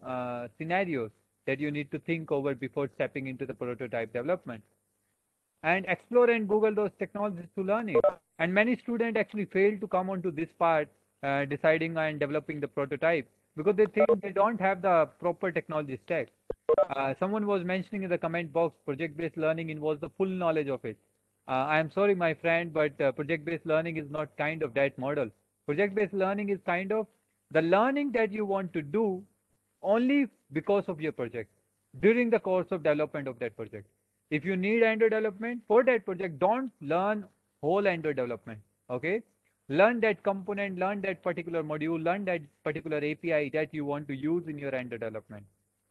scenarios that you need to think over before stepping into the prototype development. And explore and Google those technologies to learn it. And many students actually fail to come onto this part, deciding and developing the prototype because they think they don't have the proper technology stack. Someone was mentioning in the comment box, project-based learning involves the full knowledge of it. I am sorry, my friend, but project-based learning is not kind of that model. Project-based learning is kind of the learning that you want to do only because of your project during the course of development of that project. If you need Android development for that project, don't learn whole Android development. Okay, learn that component, learn that particular module, learn that particular API that you want to use in your Android development.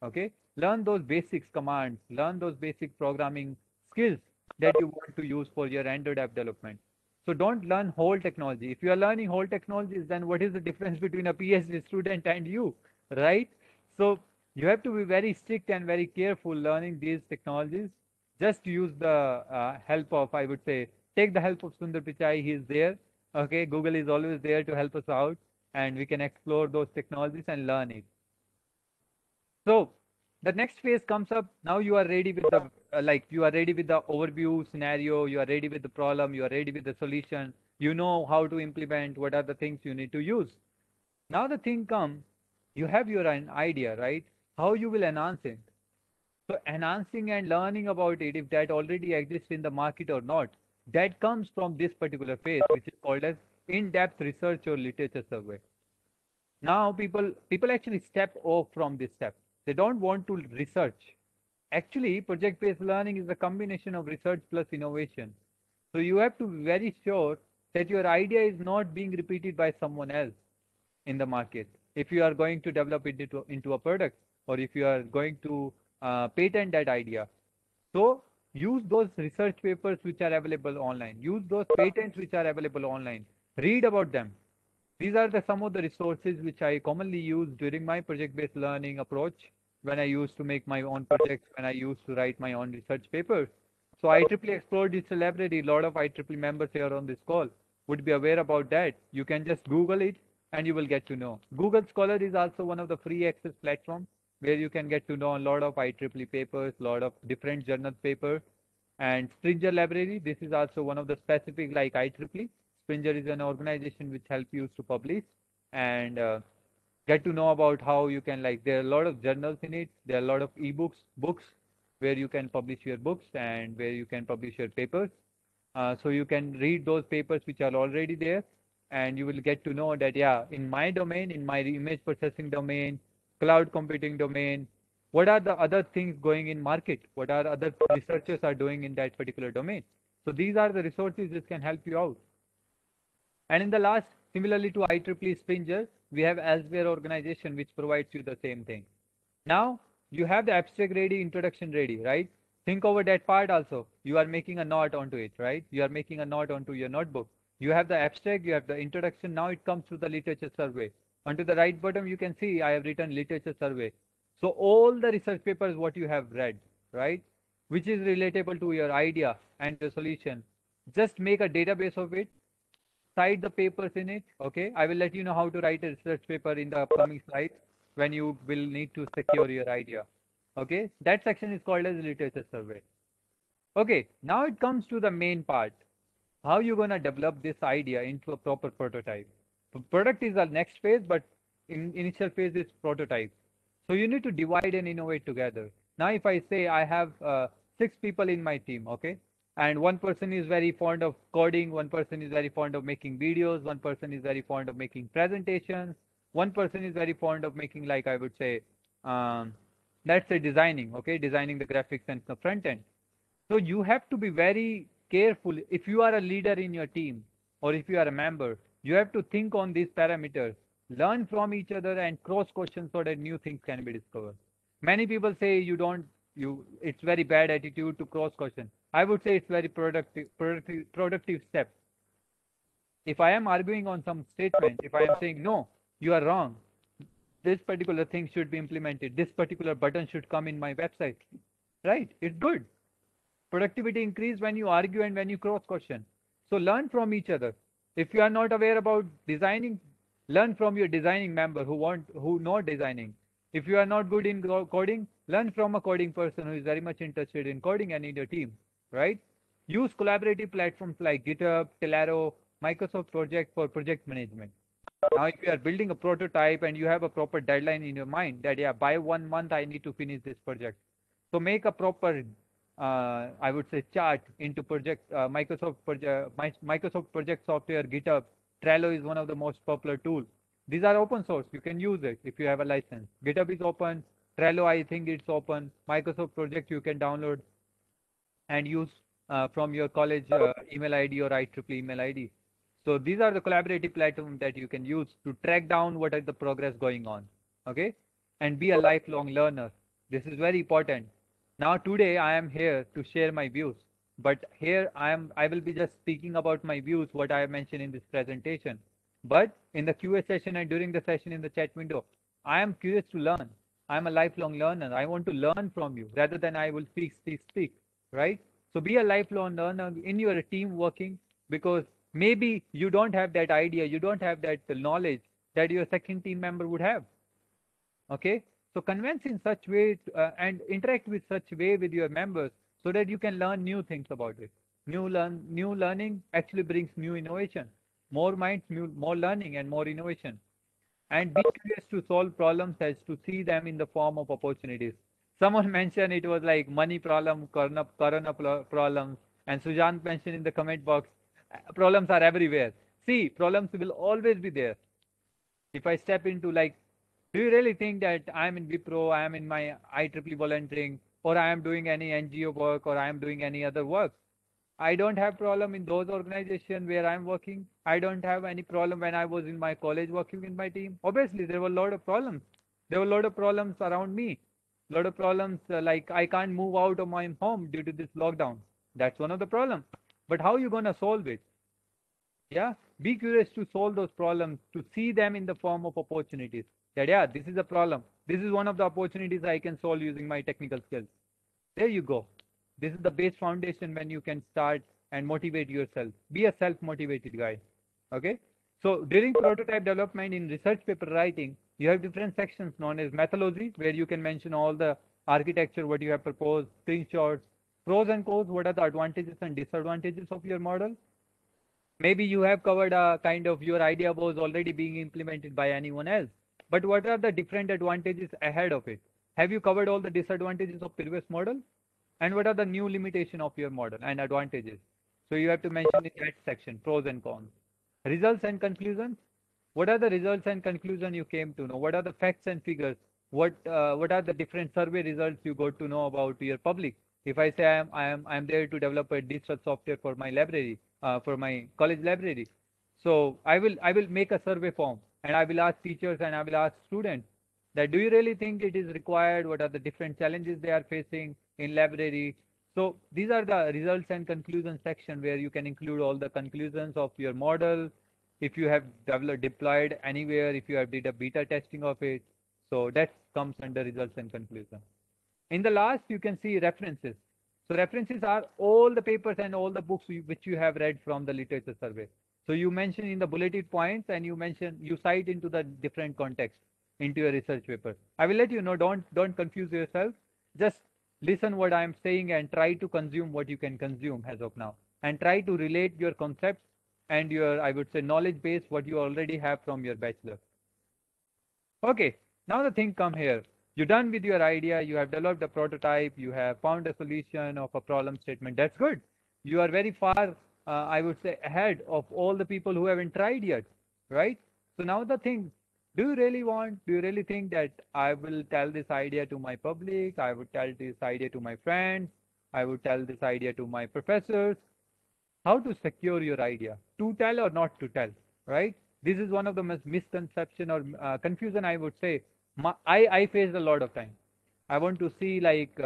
Okay, learn those basics commands, learn those basic programming skills that you want to use for your Android app development. So don't learn whole technology. If you are learning whole technologies, then what is the difference between a PhD student and you, right? So you have to be very strict and very careful learning these technologies. Just use the help of, I would say, take the help of Sundar Pichai. He is there. Okay, Google is always there to help us out, and we can explore those technologies and learn it. So the next phase comes up. Now you are ready with the you are ready with the overview scenario. You are ready with the problem. You are ready with the solution. You know how to implement. What are the things you need to use? Now the thing comes. You have your an idea, right? How you will enhance it. So enhancing and learning about it, if that already exists in the market or not, that comes from this particular phase, which is called as in-depth research or literature survey. Now people actually step off from this step. They don't want to research. Actually, project-based learning is a combination of research plus innovation. So you have to be very sure that your idea is not being repeated by someone else in the market. If you are going to develop it into a product, or if you are going to patent that idea. So use those research papers which are available online. Use those patents which are available online. Read about them. These are some of the resources which I commonly use during my project-based learning approach when I used to make my own projects, when I used to write my own research papers. So IEEE Explore Digital Library, a lot of IEEE members here on this call would be aware about that. You can just Google it and you will get to know. Google Scholar is also one of the free access platforms where you can get to know a lot of IEEE papers, a lot of different journal papers. And Springer Library, this is also one of the specific like IEEE. Springer is an organization which helps you to publish and get to know about how you can there are a lot of journals in it. There are a lot of books where you can publish your books and where you can publish your papers. So you can read those papers which are already there, and you will get to know that, yeah, in my domain, in my image processing domain, cloud computing domain, what are the other things going in market? What are other researchers are doing in that particular domain? So these are the resources that can help you out. And in the last, similarly to IEEE Springer, we have Elsewhere organization which provides you the same thing. Now you have the abstract ready, introduction ready, right? Think over that part also. You are making a note onto it, right? You are making a note onto your notebook. You have the abstract, you have the introduction. Now it comes to the literature survey. Onto the right bottom, you can see I have written literature survey. So all the research papers what you have read, right? Which is relatable to your idea and the solution. Just make a database of it. Cite the papers in it. Okay, I will let you know how to write a research paper in the upcoming slides when you will need to secure your idea. Okay, that section is called as literature survey. Okay, now it comes to the main part. How you gonna develop this idea into a proper prototype? Product is the next phase, but in initial phase is prototype. So you need to divide and innovate together. Now, if I say I have 6 people in my team, okay, and one person is very fond of coding, one person is very fond of making videos, one person is very fond of making presentations, one person is very fond of making, like I would say, let's say designing, okay, designing the graphics and the front end. So you have to be very careful. If you are a leader in your team or if you are a member, you have to think on these parameters, learn from each other and cross question so that new things can be discovered. Many people say it's very bad attitude to cross question. I would say it's very productive step. If I am arguing on some statement, if I am saying, no, you are wrong, this particular thing should be implemented, this particular button should come in my website, right? It's good. Productivity increase when you argue and when you cross question. So learn from each other. If you are not aware about designing, Learn from your designing member who know designing. If you are not good in coding, learn from a coding person who is very much interested in coding and in your team, right? Use collaborative platforms like GitHub, Telero, Microsoft Project for project management. Now, if you are building a prototype and you have a proper deadline in your mind that, yeah, by 1 month I need to finish this project. So make a proper, I would say, chart into Microsoft Project software, GitHub. Trello is one of the most popular tools. These are open source. You can use it if you have a license. GitHub is open. Trello, I think it's open. Microsoft Project you can download and use from your college email ID or IEEE email ID. So these are the collaborative platforms that you can use to track down what is the progress going on. Okay, and be a lifelong learner. This is very important. Now today I am here to share my views, but here I will be just speaking about my views, what I have mentioned in this presentation. But in the QA session and during the session in the chat window, I am curious to learn. I am a lifelong learner. I want to learn from you rather than I will speak, right? So be a lifelong learner in your team working, because maybe you don't have that idea, you don't have that knowledge that your second team member would have. Okay, so convince in such way and interact with such way with your members so that you can learn new things about it. New learning actually brings new innovation. More minds, more learning and more innovation. And be curious to solve problems as to see them in the form of opportunities. Someone mentioned it was like money problem, corona problems, and Sujant mentioned in the comment box, problems are everywhere. See, problems will always be there. If I step into like, do you really think that I'm in Wipro, I am in my IEEE volunteering, or I am doing any NGO work, or I am doing any other work? I don't have problem in those organizations where I'm working. I don't have any problem when I was in my college working in my team. Obviously, there were a lot of problems. There were a lot of problems around me. A lot of problems like I can't move out of my home due to this lockdown. That's one of the problems. But how are you going to solve it? Yeah, be curious to solve those problems, to see them in the form of opportunities. That, yeah, this is a problem. This is one of the opportunities I can solve using my technical skills. There you go. This is the base foundation when you can start and motivate yourself. Be a self-motivated guy. Okay. So during prototype development in research paper writing, you have different sections known as methodology, where you can mention all the architecture, what you have proposed, screenshots, pros and cons, what are the advantages and disadvantages of your model. Maybe you have covered a kind of your idea was already being implemented by anyone else. But what are the different advantages ahead of it? Have you covered all the disadvantages of previous model? And what are the new limitation of your model and advantages? So you have to mention in that section, pros and cons. Results and conclusions. What are the results and conclusions you came to know? What are the facts and figures? What are the different survey results you got to know about your public? If I say I am there to develop a digital software for my library, for my college library, so I will make a survey form and I will ask teachers and I will ask students that, do you really think it is required? What are the different challenges they are facing in library? So these are the results and conclusions section where you can include all the conclusions of your model. If you have deployed anywhere, if you have did a beta testing of it, so that comes under results and conclusion. In the last, you can see references. So references are all the papers and all the books which you have read from the literature survey. So you mention in the bulleted points and you cite into the different context into your research paper. I will let you know, don't confuse yourself. Just listen what I am saying and try to consume what you can consume as of now. And try to relate your concepts and your, I would say, knowledge base, what you already have from your bachelor. Okay, now the thing come here. You're done with your idea, you have developed a prototype, you have found a solution of a problem statement. That's good. You are very far, I would say, ahead of all the people who haven't tried yet, right? So now the thing, do you really think that I will tell this idea to my public? I would tell this idea to my friends. I would tell this idea to my professors. How to secure your idea? To tell or not to tell, right? This is one of the misconception or confusion, I would say. I faced a lot of time. I want to see like,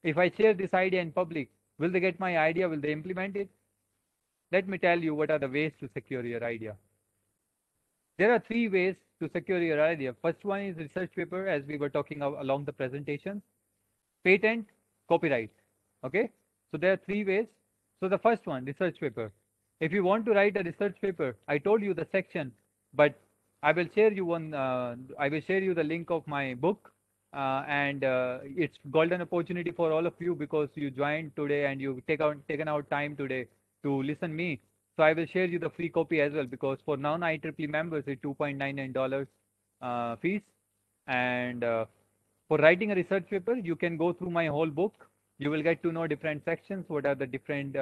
if I share this idea in public, will they get my idea? Will they implement it? Let me tell you what are the ways to secure your idea. There are 3 ways to secure your idea. First one is research paper, as we were talking along the presentation. Patent, copyright. Okay. So there are 3 ways. So the first one, research paper. If you want to write a research paper, I told you the section, but I will share you one. I will share you the link of my book, and it's golden opportunity for all of you because you joined today and you taken out time today to listen me. So I will share you the free copy as well because for non-IEEE members it's $2.99 fees, and for writing a research paper you can go through my whole book. You will get to know different sections, what are the different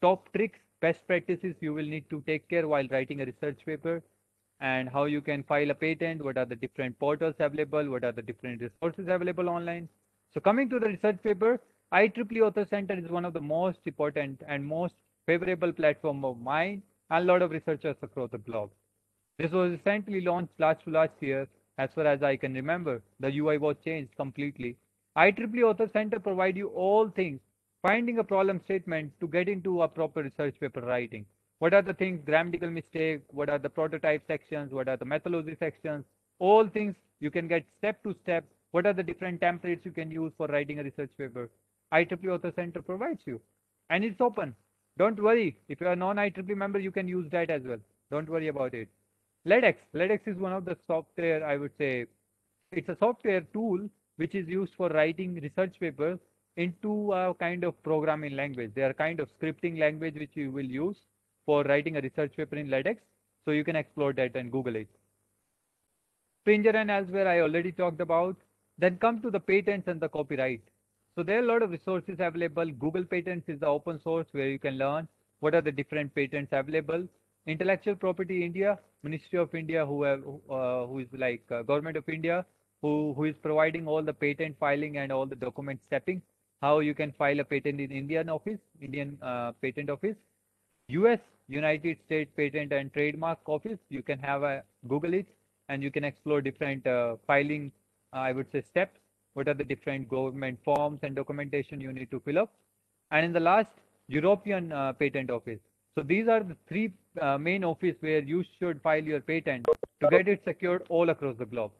top tricks, best practices you will need to take care while writing a research paper, and how you can file a patent, what are the different portals available, what are the different resources available online. So coming to the research paper, IEEE Author Center is one of the most important and most favorable platform of mine and a lot of researchers across the globe. This was recently launched last year. As far as I can remember, the UI was changed completely. IEEE Author Center provide you all things, finding a problem statement to get into a proper research paper writing. What are the things, grammatical mistake, what are the prototype sections, what are the methodology sections, all things you can get step to step. What are the different templates you can use for writing a research paper? IEEE Author Center provides you. And it's open. Don't worry. If you are a non-IEEE member, you can use that as well. Don't worry about it. LedX is one of the software, I would say, it's a software tool which is used for writing research papers into a kind of programming language. They are kind of scripting language which you will use for writing a research paper in LedX. So you can explore that and Google it. Springer and Elsewhere I already talked about. Then come to the patents and the copyright. So there are a lot of resources available. Google Patents is the open source where you can learn what are the different patents available. Intellectual Property India, Ministry of India, who is like Government of India, who is providing all the patent filing and all the document stepping, how you can file a patent in Indian Patent Office. US, United States Patent and Trademark Office, you can have a Google it and you can explore different filing, I would say, steps. What are the different government forms and documentation you need to fill up? And in the last, European Patent Office. So these are the three main office where you should file your patent to get it secured all across the globe.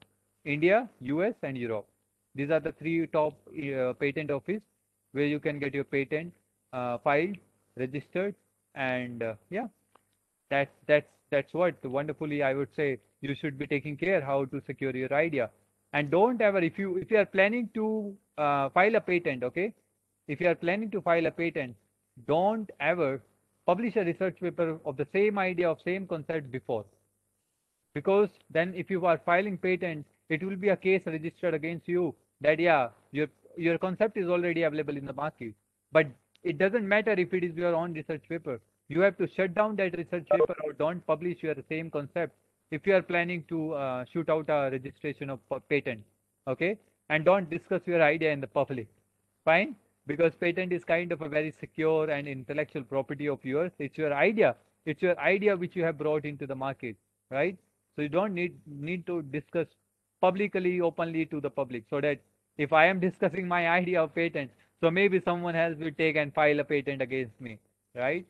India, US and Europe. These are the three top patent office where you can get your patent filed, registered, and yeah, that's what wonderfully I would say you should be taking care how to secure your idea. And don't ever, if you are planning to file a patent, okay, if you are planning to file a patent, don't ever publish a research paper of the same idea of same concept before, because then if you are filing patent, it will be a case registered against you that yeah, your concept is already available in the market, but it doesn't matter if it is your own research paper. You have to shut down that research paper or don't publish your same concept if you are planning to shoot out a registration of patent, okay? And don't discuss your idea in the public, fine? Because patent is kind of a very secure and intellectual property of yours. It's your idea. It's your idea which you have brought into the market, right? So you don't need to discuss publicly, openly to the public, so that if I am discussing my idea of patent, so maybe someone else will take and file a patent against me, right?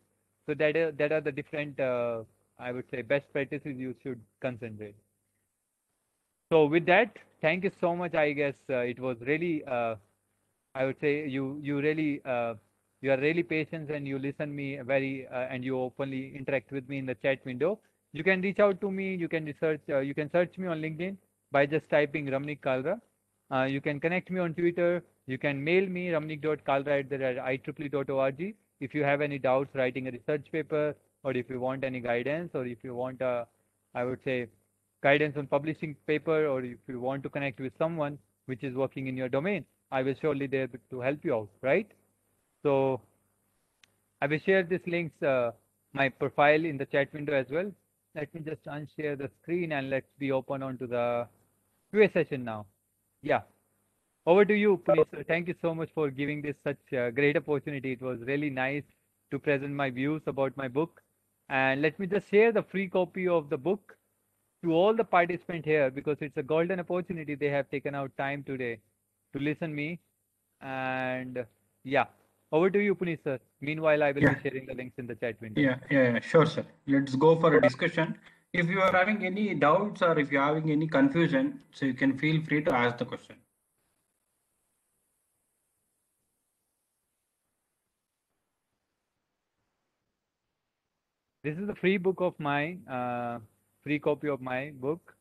So that are the different, I would say, best practices you should concentrate. So with that, thank you so much. I guess it was really, I would say you really you are really patient and you listen me very and you openly interact with me in the chat window. You can reach out to me. You can you can search me on LinkedIn by just typing Ramnik Kalra. You can connect me on Twitter. You can mail me ramnik.kalra@ieee.org if you have any doubts writing a research paper, or if you want any guidance, or if you want I would say guidance on publishing paper, or if you want to connect with someone which is working in your domain, I will surely there to help you out, right? So I will share this links, my profile in the chat window as well. Let me just unshare the screen and let's be open onto the QA session now. Yeah. Over to you, Puneet sir. Thank you so much for giving this such a great opportunity. It was really nice to present my views about my book. And let me just share the free copy of the book to all the participants here, because it's a golden opportunity. They have taken out time today to listen me. And yeah, over to you, Puneet sir. Meanwhile, I will be sharing the links in the chat window. Yeah, sure, sir. Let's go for a discussion. If you are having any doubts or if you're having any confusion, so you can feel free to ask the question. This is the free book of mine. free copy of my book.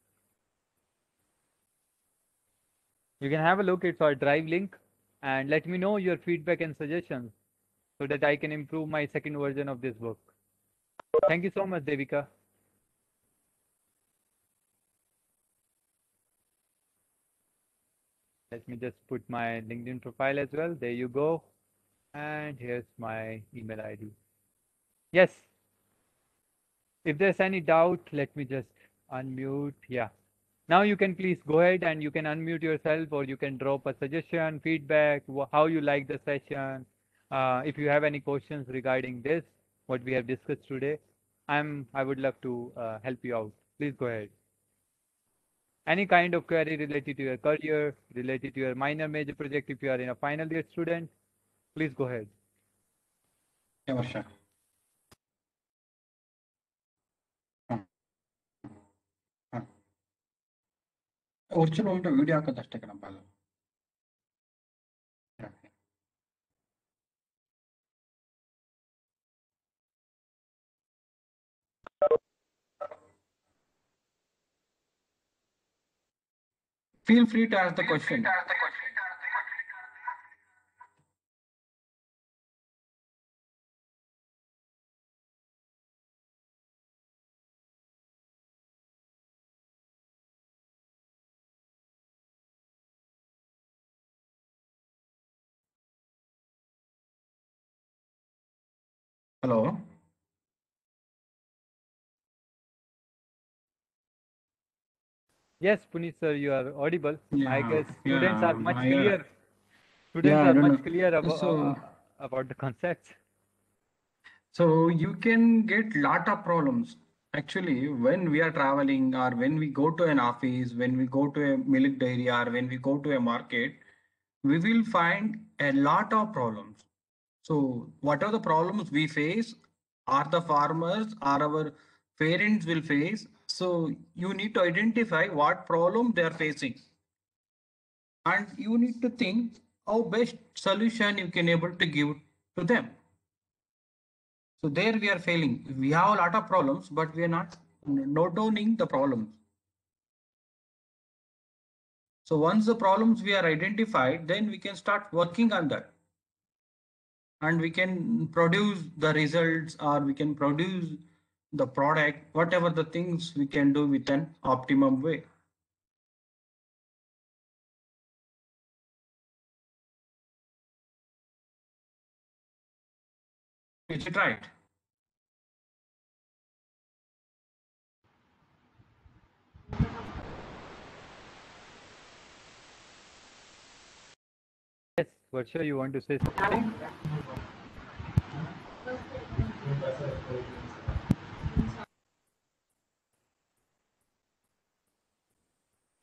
You can have a look. It's our Drive link, and let me know your feedback and suggestions so that I can improve my second version of this book. Thank you so much, Devika. Let me just put my LinkedIn profile as well. There you go. And here's my email ID. Yes. If there's any doubt, let me just unmute. Yeah. Now you can please go ahead and you can unmute yourself, or you can drop a suggestion, feedback, how you like the session. If you have any questions regarding this, what we have discussed today, I would love to help you out. Please go ahead. Any kind of query related to your career, related to your minor major project, if you are in a final year student, please go ahead. Yeah, Varsha. Original video ಹಾಕೋದಷ್ಟೇ ಕಣಪ್ಪ ಅದು. Feel free to ask the question. Hello. Yes, Puneet sir, you are audible. I Yeah, guess students yeah, are much I, clear. Students yeah, I are don't much know. clear So, about the concepts. so you can get lot of problems. Actually, when we are traveling or when we go to an office, when we go to a milk dairy or when we go to a market, we will find a lot of problems. So what are the problems we face are the farmers or our parents will face. So you need to identify what problem they are facing. And you need to think how best solution you can able to give to them. So there we are failing. We have a lot of problems, but we are not noting the problems. So once the problems we are identified, then we can start working on that. And we can produce the results, or we can produce the product, whatever the things we can do with an optimum way. Is it right? Yes, Varsha, you want to say something?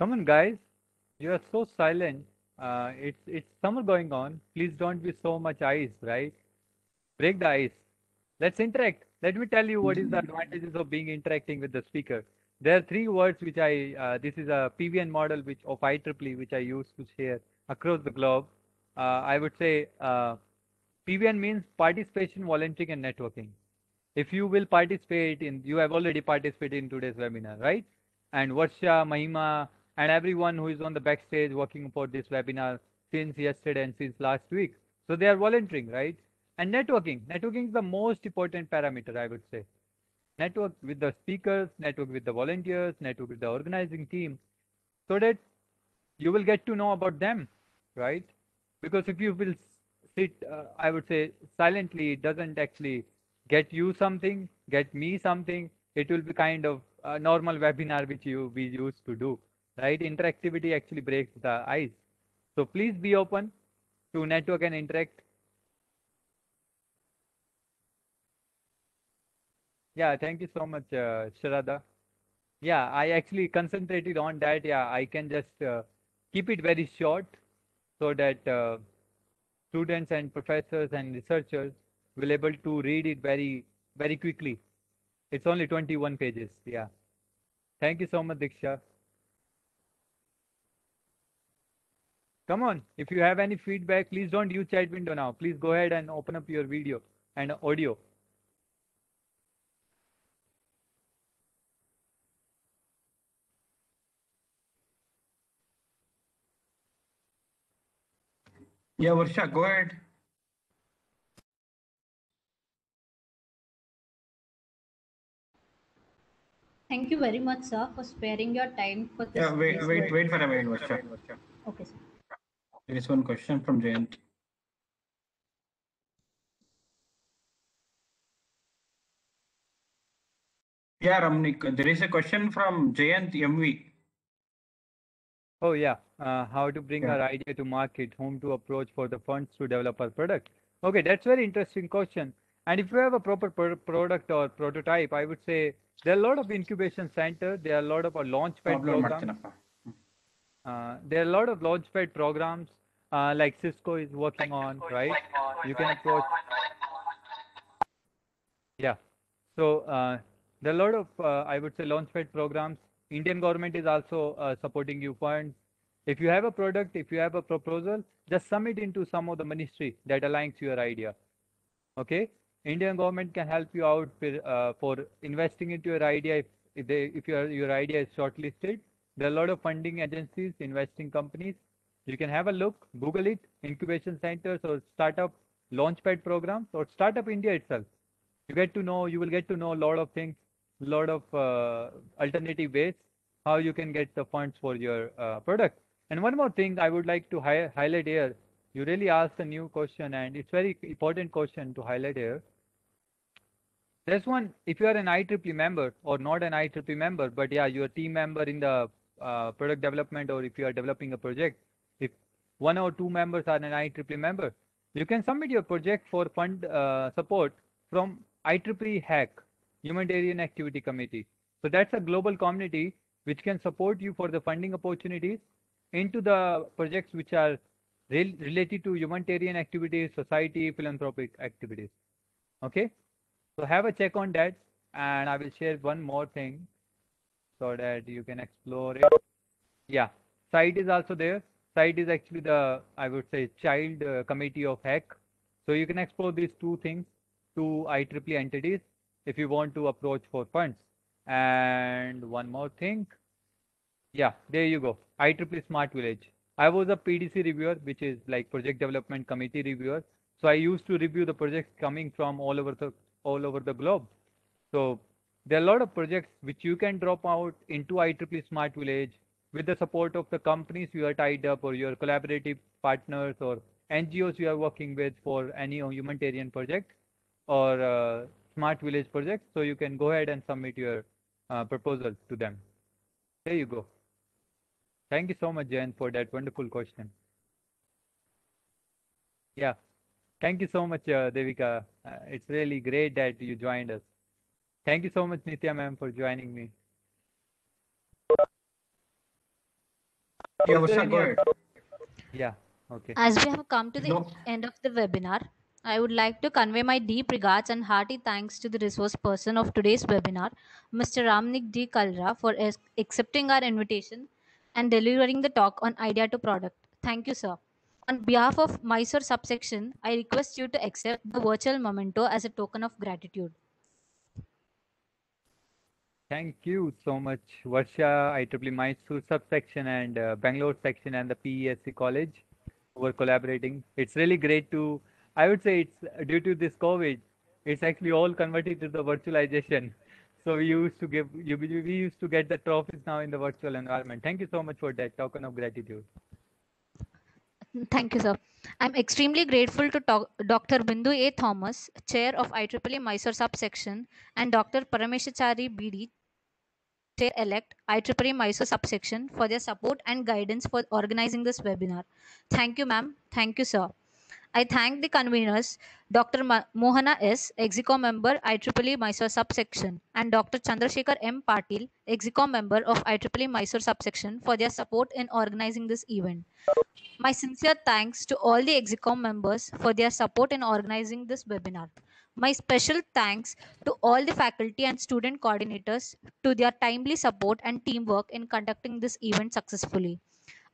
Come on, guys. You are so silent. It's summer going on. Please don't be so much ice, right? Break the ice. Let's interact. Let me tell you what is the advantages of being interacting with the speaker. There are three words which this is a PVN model which of IEEE which I use to share across the globe. I would say PVN means participation, volunteering, and networking. If you will participate you have already participated in today's webinar, right? And Varsha, Mahima, and everyone who is on the backstage working for this webinar since yesterday and since last week. So they are volunteering, right? And networking. Networking is the most important parameter, I would say. Network with the speakers, network with the volunteers, network with the organizing team, so that you will get to know about them, right? Because if you will sit, I would say silently, it doesn't actually get you something, get me something. It will be kind of a normal webinar which we used to do, right? Interactivity actually breaks the ice. So please be open to network and interact. Yeah, thank you so much, Sharada. Yeah, I actually concentrated on that. Yeah, I can just keep it very short so that students and professors and researchers will able to read it very quickly. It's only 21 pages. Yeah. Thank you so much, Diksha. Come on. If you have any feedback, please don't use chat window now. Please go ahead and open up your video and audio. Yeah, Varsha, go ahead. Thank you very much, sir, for sparing your time for this. Yeah, wait for a minute, Varsha. Okay, sir. There is one question from Jayant. Yeah, Ramnik, there is a question from Jayant MV. Oh yeah, how to bring Yeah. our idea to market, whom to approach for the funds to develop our product. Okay, that's very interesting question. And if you have a proper product or prototype, I would say there are a lot of incubation centers, there are a lot of launchpad Problem programs. ಮಾಡ್ತೀನಪ್ಪ. There are a lot of launchpad programs like Cisco is working on, right? You can approach. Yeah. So there are a lot of, I would say, launchpad programs. Indian government is also supporting you funds. If you have a product, if you have a proposal, just submit into some of the ministry that aligns your idea. Okay. Indian government can help you out for investing into your idea if your idea is shortlisted. There are a lot of funding agencies, investing companies. You can have a look, Google it, incubation centers or startup launchpad programs or Startup India itself. You will get to know a lot of things, a lot of alternative ways how you can get the funds for your product. And one more thing I would like to highlight here. You really asked a new question, and it's very important question to highlight here. There's one, if you are an IEEE member or not an IEEE member, but yeah, you're a team member in the product development, or if you are developing a project, if one or two members are an IEEE member, you can submit your project for fund support from IEEE HAC, Humanitarian Activity Committee. So that's a global community which can support you for the funding opportunities into the projects which are related to humanitarian activities, society, philanthropic activities. Okay. So have a check on that, and I will share one more thing so that you can explore it. Yeah, site is also there. Site is actually the, I would say, child committee of HAC. So you can explore these two things, two IEEE entities, if you want to approach for funds. And one more thing. Yeah, there you go. IEEE Smart Village. I was a PDC reviewer, which is like Project Development Committee reviewer. So I used to review the projects coming from all over the globe. So there are a lot of projects which you can drop out into IEEE Smart Village with the support of the companies you are tied up, or your collaborative partners or NGOs you are working with for any humanitarian project or Smart Village project. So you can go ahead and submit your proposal to them. There you go. Thank you so much, Jen, for that wonderful question. Yeah. Thank you so much, Devika. It's really great that you joined us. Thank you so much, Nitya ma'am, for joining me. Yeah, Varsha, go ahead. Yeah, okay. As we have come to the No. end of the webinar, I would like to convey my deep regards and hearty thanks to the resource person of today's webinar, Mr. Ramnik D. Kalra, for accepting our invitation and delivering the talk on idea to product. Thank you, sir. On behalf of Mysore subsection, I request you to accept the virtual memento as a token of gratitude. Thank you so much, Varsha, IEEE Mysore subsection and Bangalore section and the PESC college who are collaborating. It's really great to, I would say it's due to this COVID, it's actually all converted to the virtualization. So we used to we used to get the trophies now in the virtual environment. Thank you so much for that token of gratitude. Thank you, sir. I'm extremely grateful to Dr. Bindu A. Thomas, Chair of IEEE Mysore subsection, and Dr. Parameshachari BD, Chair-elect, IEEE Mysore subsection, for their support and guidance for organizing this webinar. Thank you, ma'am. Thank you, sir. I thank the conveners, Dr. Mohana S., Execo member, IEEE Mysore subsection, and Dr. Chandrasekhar M. Patil, Execo member of IEEE Mysore subsection, for their support in organizing this event. My sincere thanks to all the Execom members for their support in organizing this webinar. My special thanks to all the faculty and student coordinators to their timely support and teamwork in conducting this event successfully.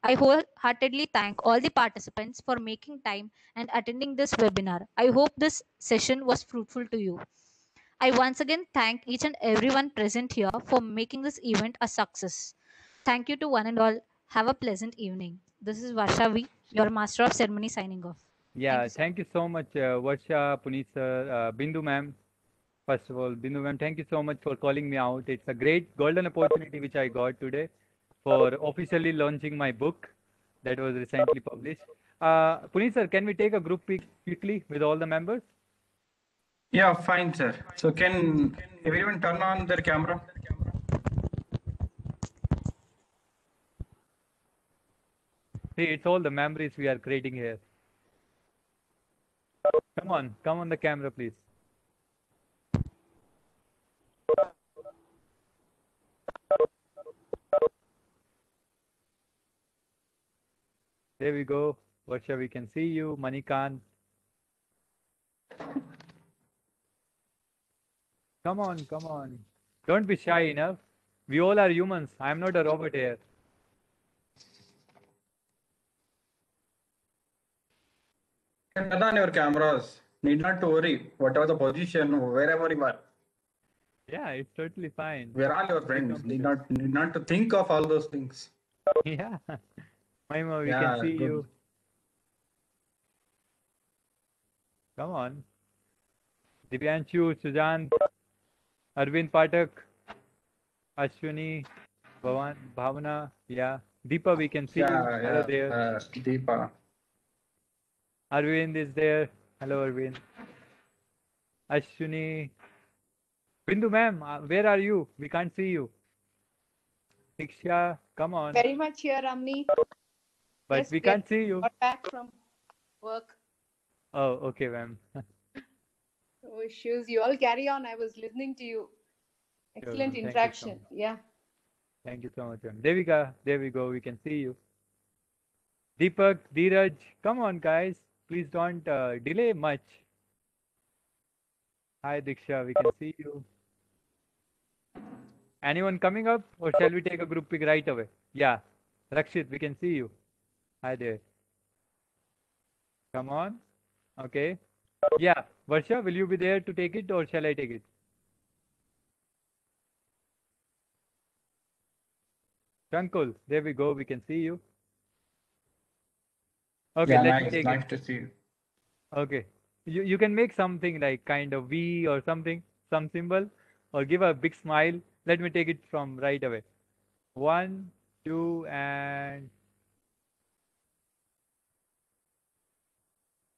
I wholeheartedly thank all the participants for making time and attending this webinar. I hope this session was fruitful to you. I once again thank each and everyone present here for making this event a success. Thank you to one and all. Have a pleasant evening. This is Varsha V, your Master of Ceremony signing off. Yeah, you, sir. thank you so much, Varsha, Puneet sir, Bindu ma'am. First of all, Bindu ma'am, thank you so much for calling me out. It's a great golden opportunity which I got today for officially launching my book that was recently published. Puneet sir, can we take a group pic quickly with all the members? Yeah, fine, sir. So can everyone turn on their camera? See, it's all the memories we are creating here. Come on the camera, please. There we go. Varsha, we can see you. Manikan. Come on, come on. Don't be shy enough. We all are humans. I'm not a robot here. Can turn on your cameras. Need not to worry. Whatever the position, wherever you are, Yeah, it's totally fine. we're all your Be friends. confident. Need not to think of all those things. Yeah. Maima, we can Yeah, see good. you. Come on. Divyanshu, Sujant, Arvind Patak, Ashwini, Bhavana. Yeah. Deepa, we can see you. Yeah, Hello yeah. there. Deepa. Arvind is there. Hello, Arvind. Ashwini. Bindu, ma'am, where are you? We can't see you. Diksha, come on. Very much here, Ramni. But Just we can't see you. got back from work. Oh, okay, ma'am. No issues. You all carry on. I was listening to you. Excellent ma'am. Thank you so interaction. much. Yeah. Thank you so much, ma'am. Devika, there we go. We can see you. Deepak, Dheeraj, come on, guys. Please don't delay much. Hi, Diksha, we can see you. Anyone coming up, or shall we take a group pic right away? Yeah. Rakshit, we can see you. Hi there. Come on. Okay. Yeah. Varsha, will you be there to take it, or shall I take it? Shankul, there we go. We can see you. Okay, Yeah, let me nice. take Nice it. to see you. Okay. You can make something like kind of V or something, some symbol, or give a big smile. Let me take it from right away. 1, 2, and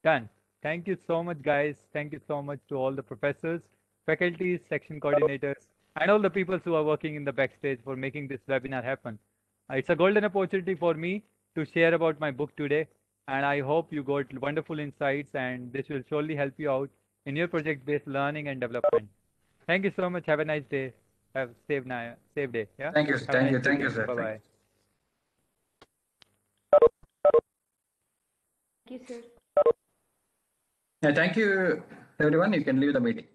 done. Thank you so much, guys. Thank you so much to all the professors, faculties, section coordinators, and all the people who are working in the backstage for making this webinar happen. It's a golden opportunity for me to share about my book today, and I hope you got wonderful insights, and this will surely help you out in your project-based learning and development. Thank you so much. Have a nice day. Have a safe day. Yeah. Thank you. Have a Thank nice you. Thank you, weekend. sir. Bye Thank bye. Thank you, sir. Yeah, thank you, everyone. You can leave the meeting.